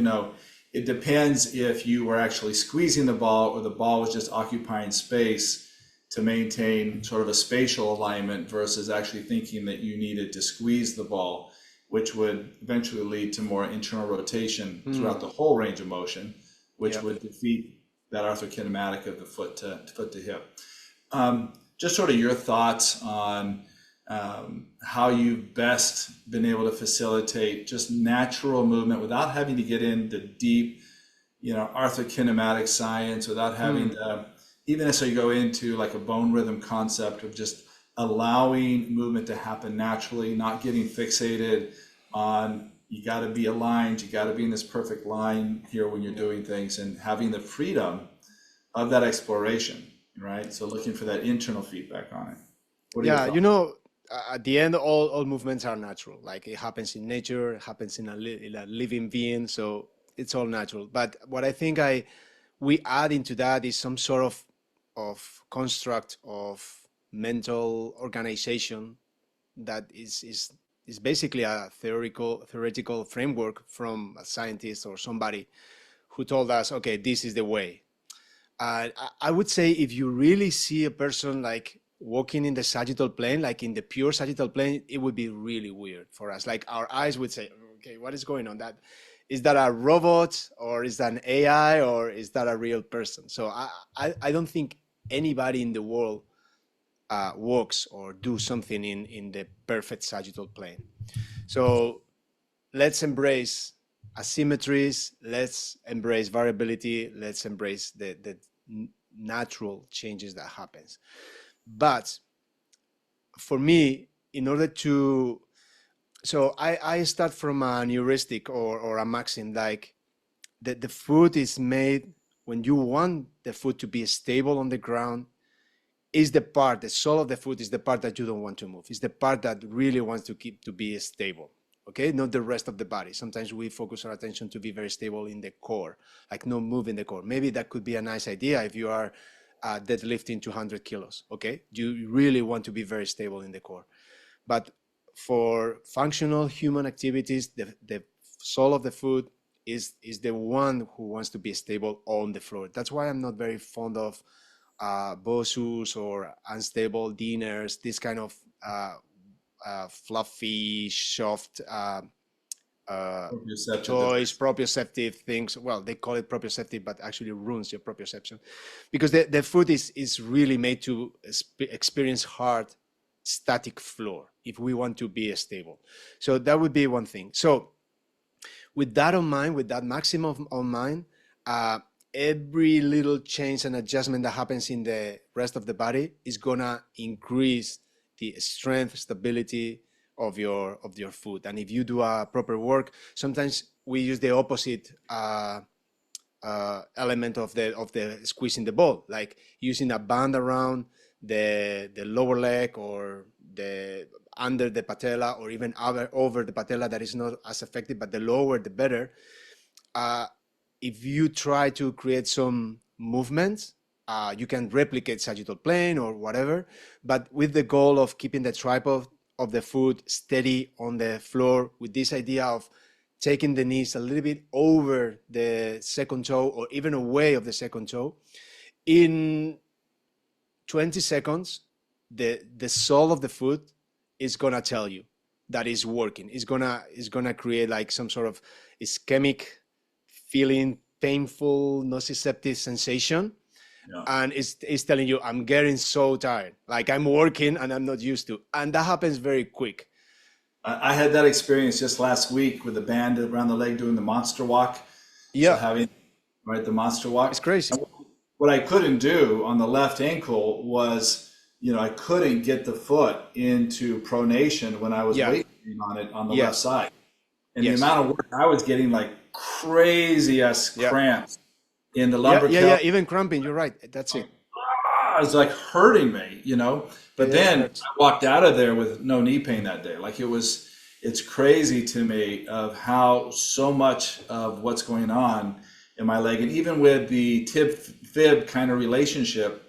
it depends if you were actually squeezing the ball or the ball was just occupying space to maintain sort of a spatial alignment versus actually thinking that you needed to squeeze the ball, which would eventually lead to more internal rotation throughout the whole range of motion, which Yep. would defeat that arthrokinematic of the foot to hip. Just sort of your thoughts on how you've best been able to facilitate just natural movement without having to get into deep, arthrokinematic science, without having to even necessarily go into like a bone rhythm concept of just allowing movement to happen naturally, not getting fixated on you got to be aligned, you got to be in this perfect line here when you're doing things, and having the freedom of that exploration, right? So looking for that internal feedback on it. What are your Yeah, thoughts? at the end, all movements are natural. Like it happens in nature, it happens in a living being, so it's all natural. But what I think we add into that is some sort of construct of mental organization that is basically a theoretical framework from a scientist or somebody who told us, okay, this is the way. I would say if you really see a person like walking in the sagittal plane, like in the pure sagittal plane, it would be really weird for us. Like our eyes would say, okay, what is going on? That is that a robot or is that an AI or is that a real person? So I don't think anybody in the world walks or do something in the perfect sagittal plane. So let's embrace asymmetries, let's embrace variability, let's embrace the natural changes that happens. But for me, in order to, so I start from an heuristic or a maxim like the food is made when you want the foot to be stable on the ground, is the part, the sole of the foot is the part that you don't want to move. It's the part that really wants to keep to be stable. Okay, not the rest of the body. Sometimes we focus our attention to be very stable in the core, like no move in the core. Maybe that could be a nice idea if you are deadlifting 200 kilos. Okay, you really want to be very stable in the core. But for functional human activities, the sole of the foot is the one who wants to be stable on the floor. That's why I'm not very fond of BOSUs or unstable dinners, this kind of fluffy, soft toys, proprioceptive things. Well, they call it proprioceptive, but actually ruins your proprioception, because the foot is really made to experience hard, static floor if we want to be stable. So that would be one thing. So with that on mind, with that maximum on mind, every little change and adjustment that happens in the rest of the body is gonna increase the strength, stability of your foot. And if you do a proper work, sometimes we use the opposite element of the squeezing the ball, like using a band around the lower leg or the under the patella or even over the patella. That is not as effective, but the lower the better. If you try to create some movements, you can replicate sagittal plane or whatever, but with the goal of keeping the tripod of the foot steady on the floor, with this idea of taking the knees a little bit over the second toe or even away of the second toe. In 20 seconds, the sole of the foot is gonna tell you that it's working. It's gonna create like some sort of ischemic feeling, painful, nociceptive sensation. Yeah. And it's telling you, I'm getting so tired. Like I'm working and I'm not used to. And that happens very quick. I had that experience just last week with the band around the leg doing the monster walk. Yeah. So having, right, the monster walk. It's crazy. And what I couldn't do on the left ankle was, I couldn't get the foot into pronation when I was weightlifting on it on the left side. And the amount of work I was getting, like crazy ass cramps in the lumbrical. Yeah, even cramping. You're right. That's it. It was like hurting me, But then I walked out of there with no knee pain that day. Like it's crazy to me of how so much of what's going on in my leg, and even with the tib-fib kind of relationship,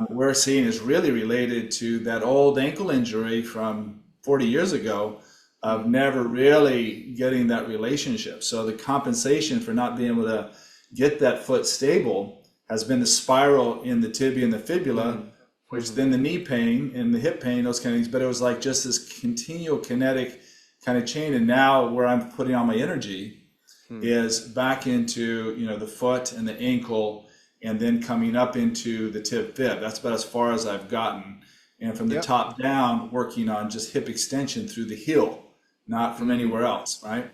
we're seeing is really related to that old ankle injury from 40 years ago of never really getting that relationship. So the compensation for not being able to get that foot stable has been the spiral in the tibia and the fibula, which then the knee pain and the hip pain, those kind of things. But it was like just this continual kinetic kind of chain. And now where I'm putting all my energy is back into, the foot and the ankle, and then coming up into the tib fib. That's about as far as I've gotten. And from the top down, working on just hip extension through the heel, not from anywhere else, right?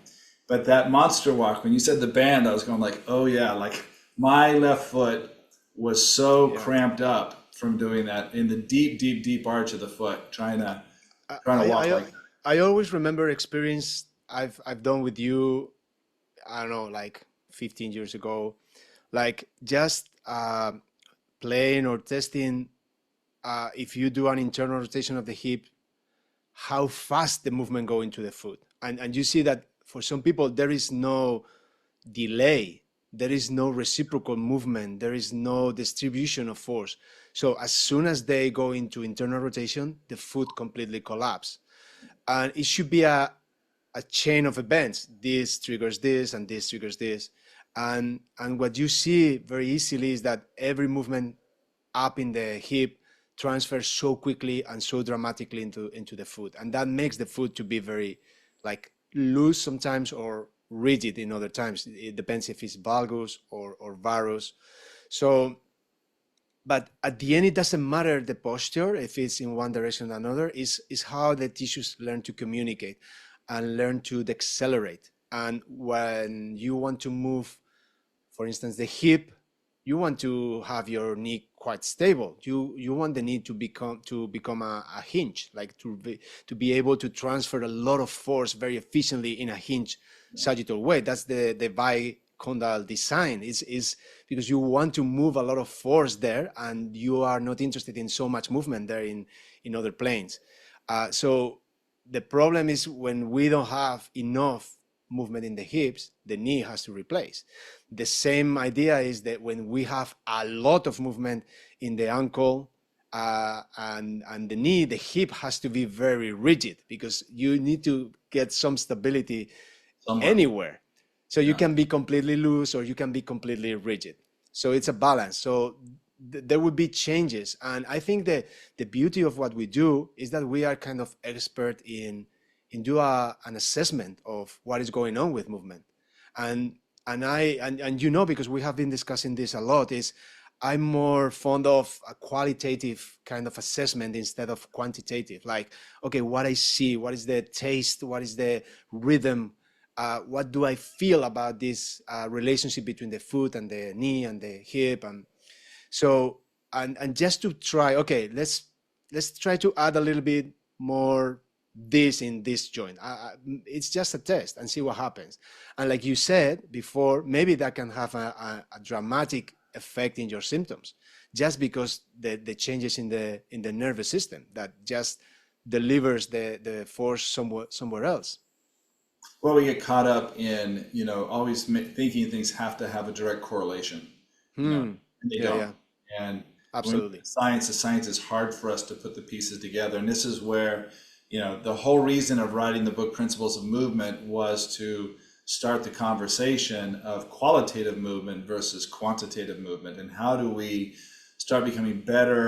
But that monster walk, when you said the band, I was going like, oh yeah, like my left foot was so cramped up from doing that in the deep, deep, deep arch of the foot, trying to walk like that. I always remember experience I've done with you, I don't know, like 15 years ago, like just playing or testing, if you do an internal rotation of the hip, how fast the movement go into the foot. And you see that for some people, there is no delay. There is no reciprocal movement. There is no distribution of force. So as soon as they go into internal rotation, the foot completely collapses. And it should be a chain of events. This triggers this and this triggers this. And what you see very easily is that every movement up in the hip transfers so quickly and so dramatically into the foot. And that makes the foot to be very like loose sometimes or rigid in other times. It depends if it's valgus or varus. So, but at the end, it doesn't matter the posture, if it's in one direction or another, is how the tissues learn to communicate and learn to accelerate. And when you want to move, for instance, the hip, you want to have your knee quite stable. You want the knee to become a hinge, like to be able to transfer a lot of force very efficiently in a hinge sagittal way. That's the condyle design. Is because you want to move a lot of force there, and you are not interested in so much movement there in other planes. So the problem is when we don't have enough movement in the hips, the knee has to replace. The same idea is that when we have a lot of movement in the ankle and the knee, the hip has to be very rigid because you need to get some stability somewhere. anywhere. So you Yeah. can be completely loose or you can be completely rigid. So it's a balance. So there would be changes. And I think that the beauty of what we do is that we are kind of expert in do an assessment of what is going on with movement. And and you know, because we have been discussing this a lot, is I'm more fond of a qualitative kind of assessment instead of quantitative. Like, okay, what I see, what is the taste, what is the rhythm, what do I feel about this relationship between the foot and the knee and the hip, and so and just to try, okay, let's try to add a little bit more this in this joint. It's just a test and see what happens. And like you said before, maybe that can have a dramatic effect in your symptoms, just because the changes in the nervous system that just delivers the force somewhere else. Well, we get caught up in, always thinking things have to have a direct correlation, Hmm. and they Yeah, don't. yeah, And when absolutely. the science is hard for us to put the pieces together. And this is where, the whole reason of writing the book Principles of Movement was to start the conversation of qualitative movement versus quantitative movement. And how do we start becoming better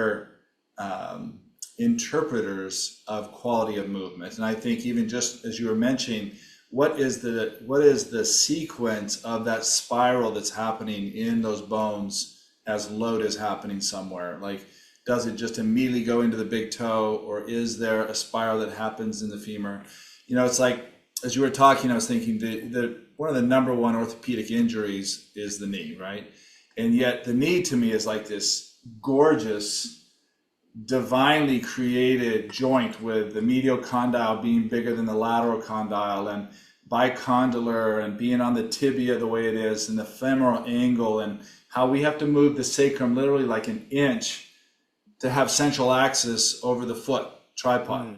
interpreters of quality of movement? And I think even just as you were mentioning, what is the sequence of that spiral that's happening in those bones as load is happening somewhere? Like, does it just immediately go into the big toe, or is there a spiral that happens in the femur? It's like, as you were talking, I was thinking the one of the number one orthopedic injuries is the knee, right? And yet the knee to me is like this gorgeous, divinely created joint, with the medial condyle being bigger than the lateral condyle, and bicondylar, and being on the tibia the way it is, and the femoral angle, and how we have to move the sacrum literally like an inch to have central axis over the foot tripod. Hmm.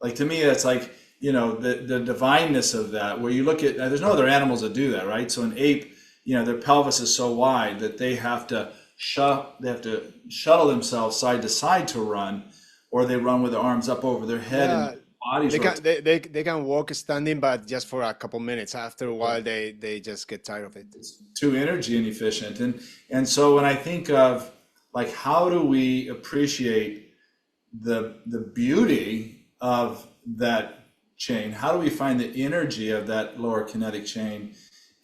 Like, to me, it's like, the divineness of that, where you look at, there's no other animals that do that, right? So an ape, their pelvis is so wide that they have to shuttle themselves side to side to run, or they run with their arms up over their head and Yeah, bodies rotate. they can walk standing, but just for a couple minutes. After a while, they just get tired of it. It's too energy inefficient. And so when I think of, like, how do we appreciate the beauty of that chain? How do we find the energy of that lower kinetic chain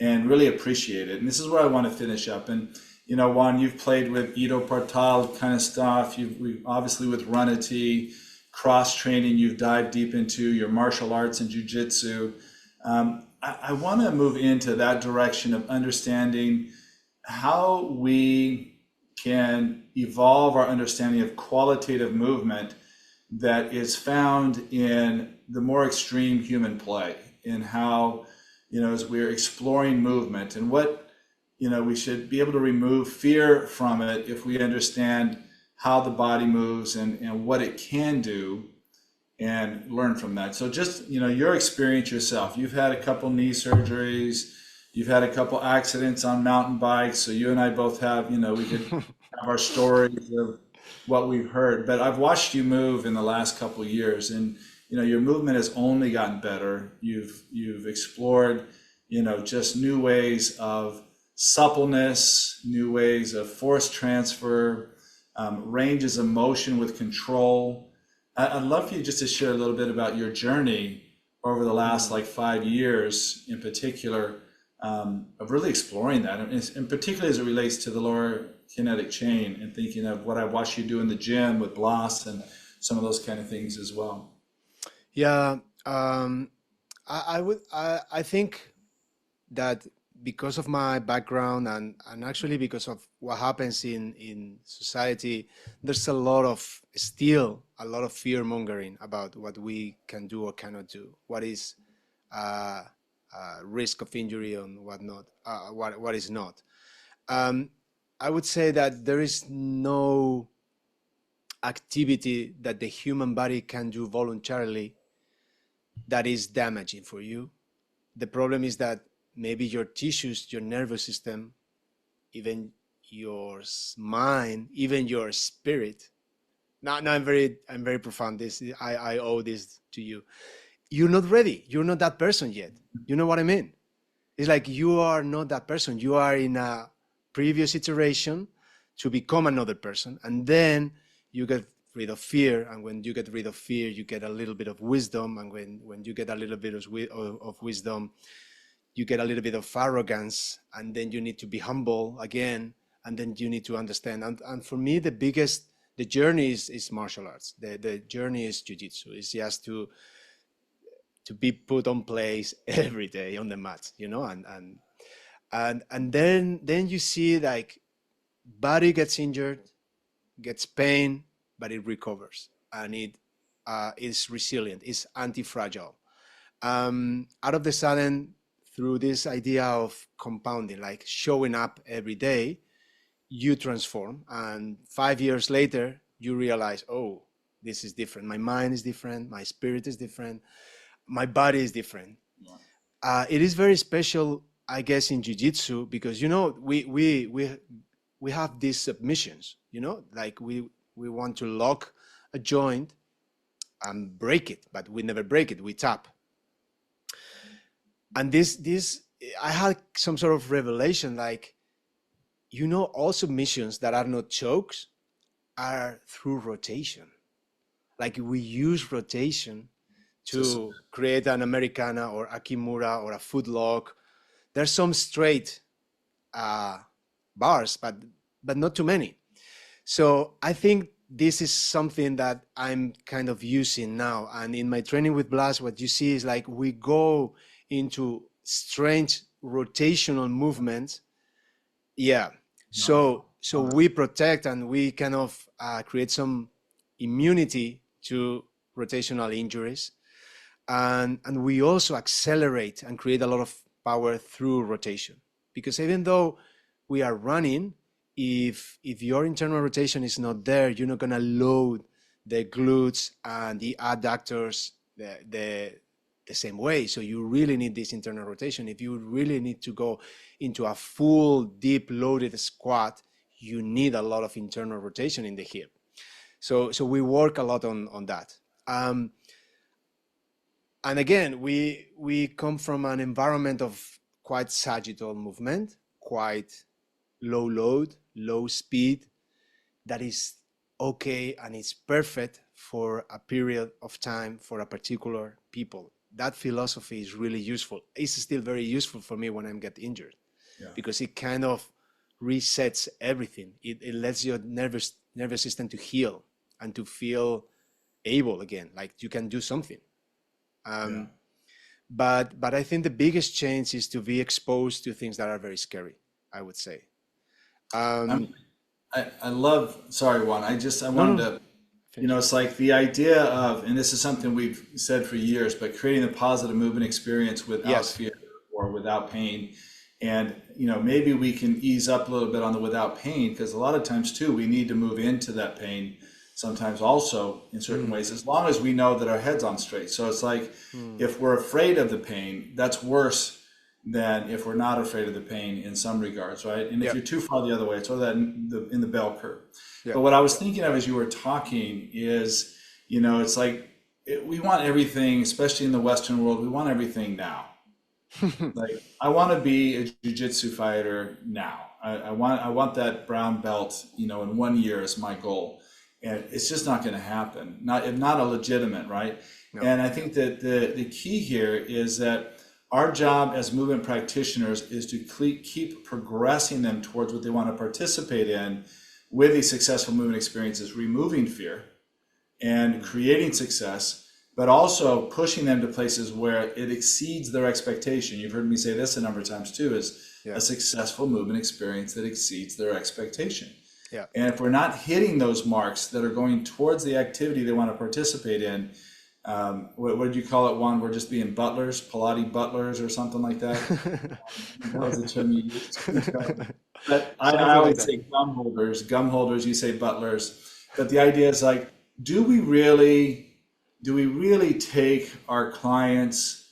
and really appreciate it? And this is where I want to finish up. And Juan, you've played with Ido Portal kind of stuff. We obviously, with Runity, cross training, you've dived deep into your martial arts and jujitsu. I want to move into that direction of understanding how we can evolve our understanding of qualitative movement that is found in the more extreme human play, in how, as we're exploring movement, and what, we should be able to remove fear from it if we understand how the body moves and what it can do, and learn from that. So just, your experience yourself, you've had a couple knee surgeries, you've had a couple accidents on mountain bikes. So you and I both have, we could have our stories of what we've heard, but I've watched you move in the last couple of years, and, your movement has only gotten better. You've explored, just new ways of suppleness, new ways of force transfer, ranges of motion with control. I'd love for you just to share a little bit about your journey over the last, like, 5 years in particular, of really exploring that, and particularly as it relates to the lower kinetic chain, and thinking of what I watched you do in the gym with Blas and some of those kind of things as well. Yeah, I think that because of my background and actually because of what happens in society, there's a lot of still a lot of fear mongering about what we can do or cannot do. What is uh, risk of injury and whatnot, what is not. Um, I would say that there is no activity that the human body can do voluntarily that is damaging for you. The problem is that maybe your tissues, your nervous system, even your mind, even your spirit. Now I'm very profound. I owe this to you. You're not ready. You're not that person yet. You know what I mean? It's like you are not that person. You are in a previous iteration to become another person. And then you get rid of fear. And when you get rid of fear, you get a little bit of wisdom. And when you get a little bit of wisdom, you get a little bit of arrogance. And then you need to be humble again. And then you need to understand. And for me, the journey is martial arts. The journey is jiu-jitsu. It's just to be put on place every day on the mat, and then you see like body gets injured, gets pain, but it recovers and it is resilient, it's anti-fragile. Out of the sudden, through this idea of compounding, like showing up every day, you transform, and 5 years later you realize, oh, this is different, my mind is different, my spirit is different, my body is different. It is very special, I guess, in jiu-jitsu because we have these submissions. Like we want to lock a joint and break it, but we never break it. We tap. And this I had some sort of revelation, like all submissions that are not chokes are through rotation. Like we use rotation to create an Americana or a Kimura or a footlock. There's some straight bars, but not too many. So I think this is something that I'm kind of using now. And in my training with Blas, what you see is like we go into strange rotational movements. Yeah. So we protect and we kind of create some immunity to rotational injuries. And we also accelerate and create a lot of power through rotation. Because even though we are running, if your internal rotation is not there, you're not going to load the glutes and the adductors the same way. So you really need this internal rotation. If you really need to go into a full deep loaded squat, you need a lot of internal rotation in the hip. So we work a lot on that. And again, we come from an environment of quite sagittal movement, quite low load, low speed, that is okay and it's perfect for a period of time for a particular people. That philosophy is really useful. It's still very useful for me when I get injured, because it kind of resets everything. It lets your nervous system to heal and to feel able again, like you can do something. But I think the biggest change is to be exposed to things that are very scary, I would say. I love, sorry, Juan, I wanted to, it's like the idea of, and this is something we've said for years, but creating a positive movement experience without fear or without pain. And, maybe we can ease up a little bit on the without pain, because a lot of times too, we need to move into that pain sometimes also in certain ways, as long as we know that our head's on straight. So it's like, if we're afraid of the pain, that's worse than if we're not afraid of the pain in some regards, right? And if you're too far the other way, it's all that in the bell curve. But what I was thinking of as you were talking is, it's like, we want everything, especially in the Western world, we want everything now. Like, I want to be a jiu-jitsu fighter now. I want that brown belt, in 1 year is my goal. And it's just not going to happen. Not a legitimate, right? No. And I think that the key here is that our job as movement practitioners is to keep progressing them towards what they want to participate in with these successful movement experiences, removing fear and creating success, but also pushing them to places where it exceeds their expectation. You've heard me say this a number of times too, is a successful movement experience that exceeds their expectation. And if we're not hitting those marks that are going towards the activity they want to participate in, what did you call it, Juan? We're just being butlers, Pilates butlers or something like that. That was the term you used. But I Something like always that. say gum holders, you say butlers. But the idea is like, do we really take our clients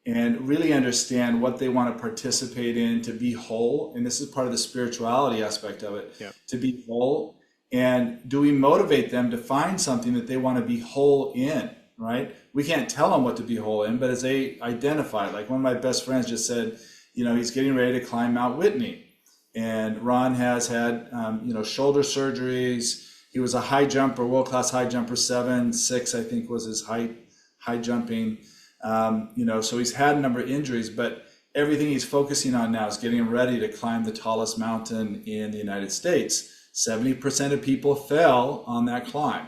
and really understand what they want to participate in to be whole? And this is part of the spirituality aspect of it, Yeah. to be whole. And do we motivate them to find something that they want to be whole in, right? We can't tell them what to be whole in, but as they identify, like one of my best friends just said, he's getting ready to climb Mount Whitney. And Ron has had, shoulder surgeries. He was a high jumper, world-class high jumper, 7'6", I think was his height, high jumping. So he's had a number of injuries, but everything he's focusing on now is getting him ready to climb the tallest mountain in the United States. 70% of people fell on that climb.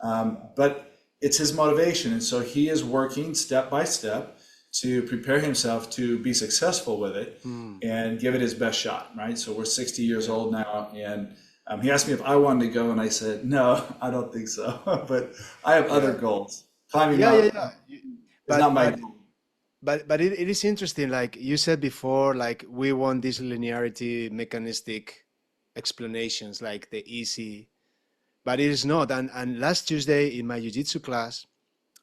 But it's his motivation. And so he is working step by step to prepare himself to be successful with it and give it his best shot, right? So we're 60 years old now, and he asked me if I wanted to go, and I said, no, I don't think so. But I have other goals. Climbing Yeah, yeah, Mount yeah. is not But my but goal. it is interesting, like you said before, like we want these linearity mechanistic explanations, like the easy, but it is not. And last Tuesday in my jiu-jitsu class,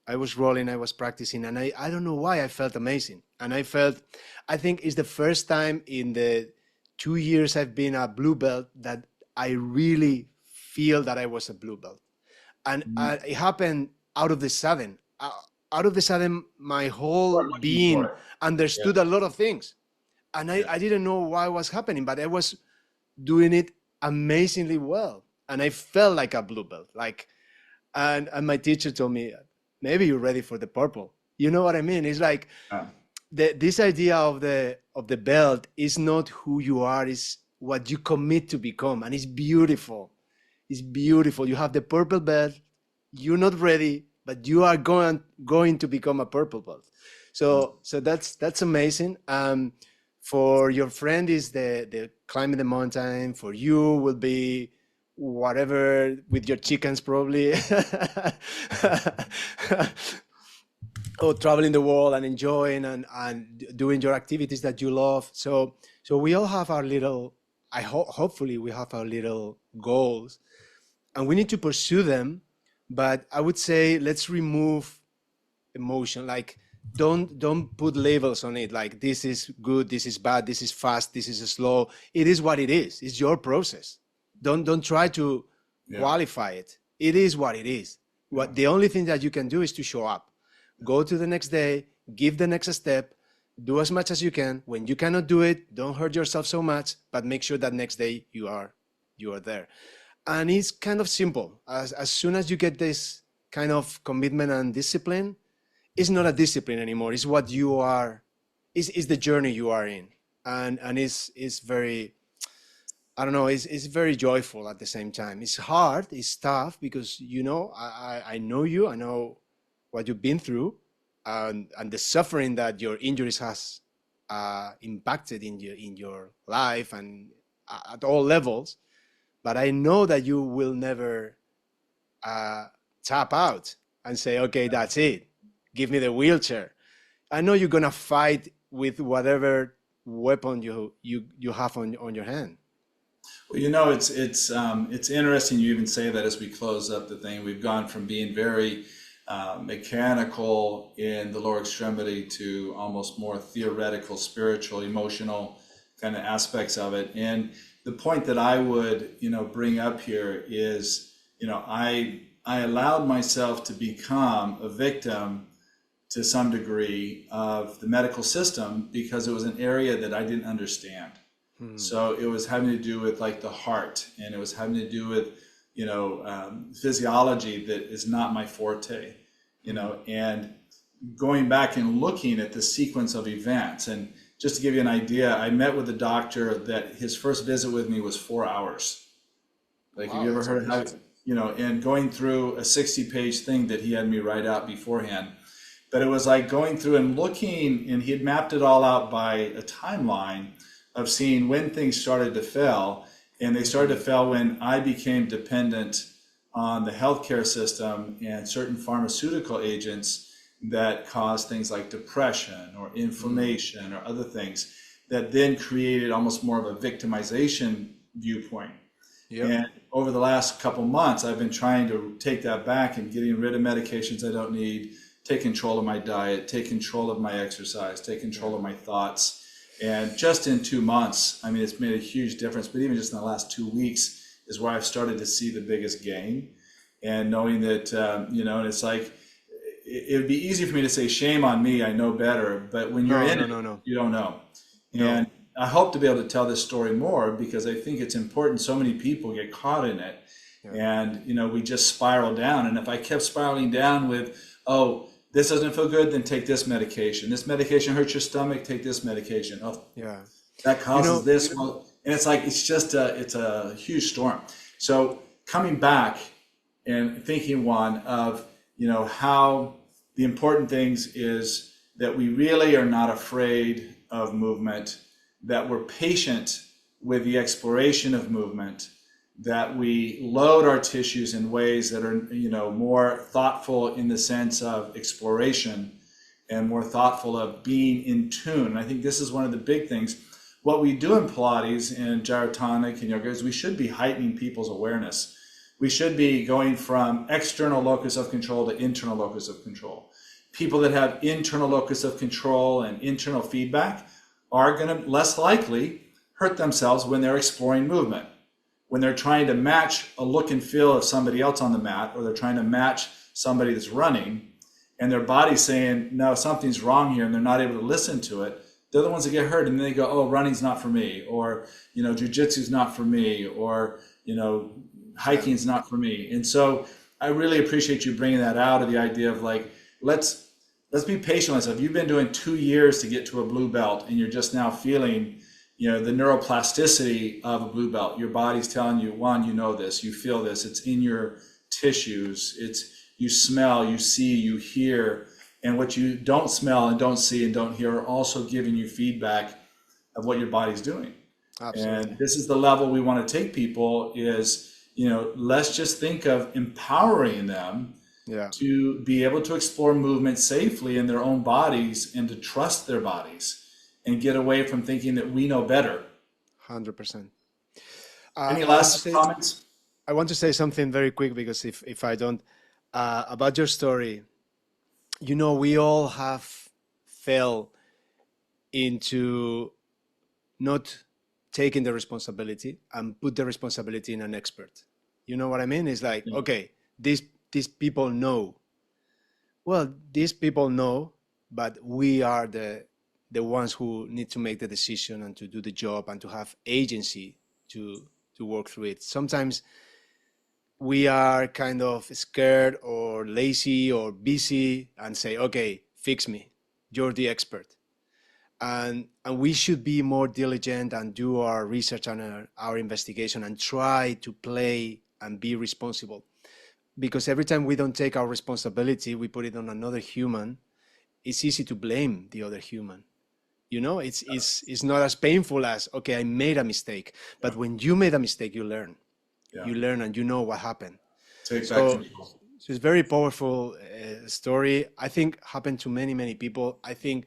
I was rolling, I was practicing, and I don't know why I felt amazing. And I think it's the first time in the 2 years I've been a blue belt that I really feel that I was a blue belt. And Mhm. it happened out of the sudden. Out of the sudden, my You whole are looking for being it. Yeah, understood a lot of things. And yeah. I didn't know why it was happening, but I was doing it amazingly well. And I felt like a blue belt. And my teacher told me, maybe you're ready for the purple. You know what I mean? It's like Uh, this idea of the belt is not who you are, is what you commit to become. And it's beautiful. It's beautiful. You have the purple belt, you're not ready, but you are going to become a purple belt. So that's amazing. For your friend is the climbing the mountain. For you will be whatever with your chickens probably, or traveling the world and enjoying and doing your activities that you love. So we all have our little. Hopefully we have our little goals, and we need to pursue them. But I would say let's remove emotion. Like don't put labels on it. Like this is good, this is bad, this is fast, this is slow. It is what it is. It's your process. Don't try to yeah, qualify it. It is what it is. yeah. What the only thing that you can do is to show up. Go to the next day, give the next step, do as much as you can. When you cannot do it, don't hurt yourself so much, but make sure that next day you are there. And it's kind of simple. As soon as you get this kind of commitment and discipline, it's not a discipline anymore. It's what you are. Is the journey you are in, and it's very. I don't know. It's very joyful at the same time. It's hard. It's tough because I know you. I know what you've been through, and the suffering that your injuries has impacted in your life and at all levels. But I know that you will never uh, tap out and say, okay, that's it. Give me the wheelchair. I know you're gonna fight with whatever weapon you have on your hand. Well, it's interesting you even say that as we close up the thing. We've gone from being very mechanical in the lower extremity to almost more theoretical, spiritual, emotional kind of aspects of it. And the point that I would, bring up here is, I allowed myself to become a victim to some degree of the medical system because it was an area that I didn't understand. So it was having to do with like the heart, and it was having to do with, physiology that is not my forte, and going back and looking at the sequence of events. And just to give you an idea, I met with a doctor that his first visit with me was 4 hours. Like, have Wow, you ever that's heard of how, amazing. and going through a 60-page thing that he had me write out beforehand. But it was like going through and looking, and he had mapped it all out by a timeline of seeing when things started to fail. And they started to fail when I became dependent on the healthcare system and certain pharmaceutical agents that cause things like depression or inflammation or other things that then created almost more of a victimization viewpoint. Yep. And over the last couple months, I've been trying to take that back and getting rid of medications I don't need, take control of my diet, take control of my exercise, take control of my thoughts. And just in 2 months, I mean, it's made a huge difference. But even just in the last 2 weeks is where I've started to see the biggest gain. And knowing that, and it's like, it would be easy for me to say, shame on me, I know better. But when you're you don't know. And I hope to be able to tell this story more because I think it's important. So many people get caught in it. And, we just spiral down. And if I kept spiraling down with, oh, this doesn't feel good, then take this medication. This medication hurts your stomach, take this medication. Oh, that causes this. Well, and it's like, it's a huge storm. So coming back and thinking, Juan, of, how the important things is that we really are not afraid of movement, that we're patient with the exploration of movement, that we load our tissues in ways that are, more thoughtful in the sense of exploration and more thoughtful of being in tune. And I think this is one of the big things. What we do in Pilates and gyrotonic and yoga is we should be heightening people's awareness. We should be going from external locus of control to internal locus of control. People that have internal locus of control and internal feedback are going to less likely hurt themselves when they're exploring movement. When they're trying to match a look and feel of somebody else on the mat, or they're trying to match somebody that's running, and their body's saying, no, something's wrong here, and they're not able to listen to it, they're the ones that get hurt. And then they go, oh, running's not for me, or, jujitsu's not for me, or, hiking's not for me. And so I really appreciate you bringing that out of the idea of like, let's be patient with ourselves. You've been doing 2 years to get to a blue belt, and you're just now feeling the neuroplasticity of a blue belt. Your body's telling you, Juan, you know this, you feel this, it's in your tissues, you smell, you see, you hear, and what you don't smell and don't see and don't hear are also giving you feedback of what your body's doing. Absolutely. And this is the level we want to take people is, let's just think of empowering them to be able to explore movement safely in their own bodies and to trust their bodies. And get away from thinking that we know better. 100%. Any last comments? I want to say something very quick because if I don't, about your story, we all have fell into not taking the responsibility and put the responsibility in an expert. You know what I mean? It's like, okay, these people know. Well, these people know, but we are the ones who need to make the decision and to do the job and to have agency to work through it. Sometimes we are kind of scared or lazy or busy and say, okay, fix me. You're the expert. And we should be more diligent and do our research and our investigation and try to play and be responsible. Because every time we don't take our responsibility, we put it on another human. It's easy to blame the other human. It's not as painful as, okay, I made a mistake. But when you made a mistake, you learn. You learn and you know what happened. So it's a very powerful story. I think happened to many, many people. I think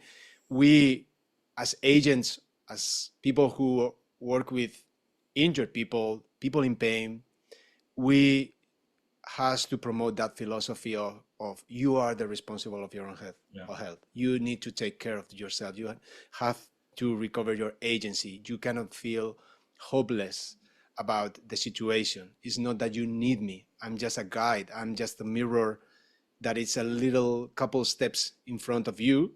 we, as agents, as people who work with injured people in pain, we has to promote that philosophy of you are the responsible of your own health. You need to take care of yourself. You have to recover your agency. You cannot feel hopeless about the situation. It's not that you need me. I'm just a guide. I'm just a mirror that is a little couple steps in front of you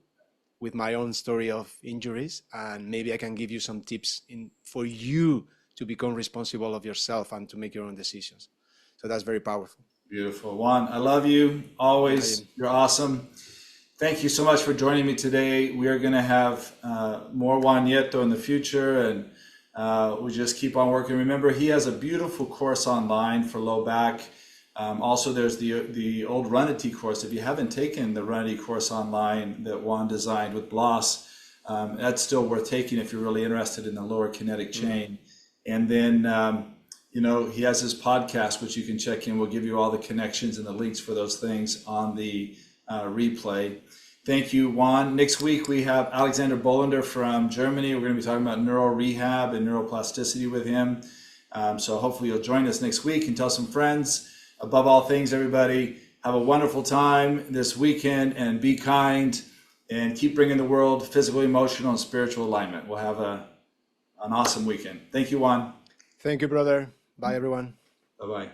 with my own story of injuries. And maybe I can give you some tips for you to become responsible of yourself and to make your own decisions. So that's very powerful. Beautiful. Juan, I love you. Always. You're awesome. Thank you so much for joining me today. We are going to have more Juan Nieto in the future, and we just keep on working. Remember, he has a beautiful course online for low back. Also, there's the old Runity course. If you haven't taken the Runity course online that Juan designed with Bloss, that's still worth taking if you're really interested in the lower kinetic chain. And then he has his podcast, which you can check in. We'll give you all the connections and the links for those things on the replay. Thank you, Juan. Next week, we have Alexander Bolander from Germany. We're going to be talking about neural rehab and neuroplasticity with him. So hopefully you'll join us next week and tell some friends. Above all things, everybody, have a wonderful time this weekend and be kind and keep bringing the world physical, emotional, and spiritual alignment. We'll have an awesome weekend. Thank you, Juan. Thank you, brother. Bye, everyone. Bye-bye.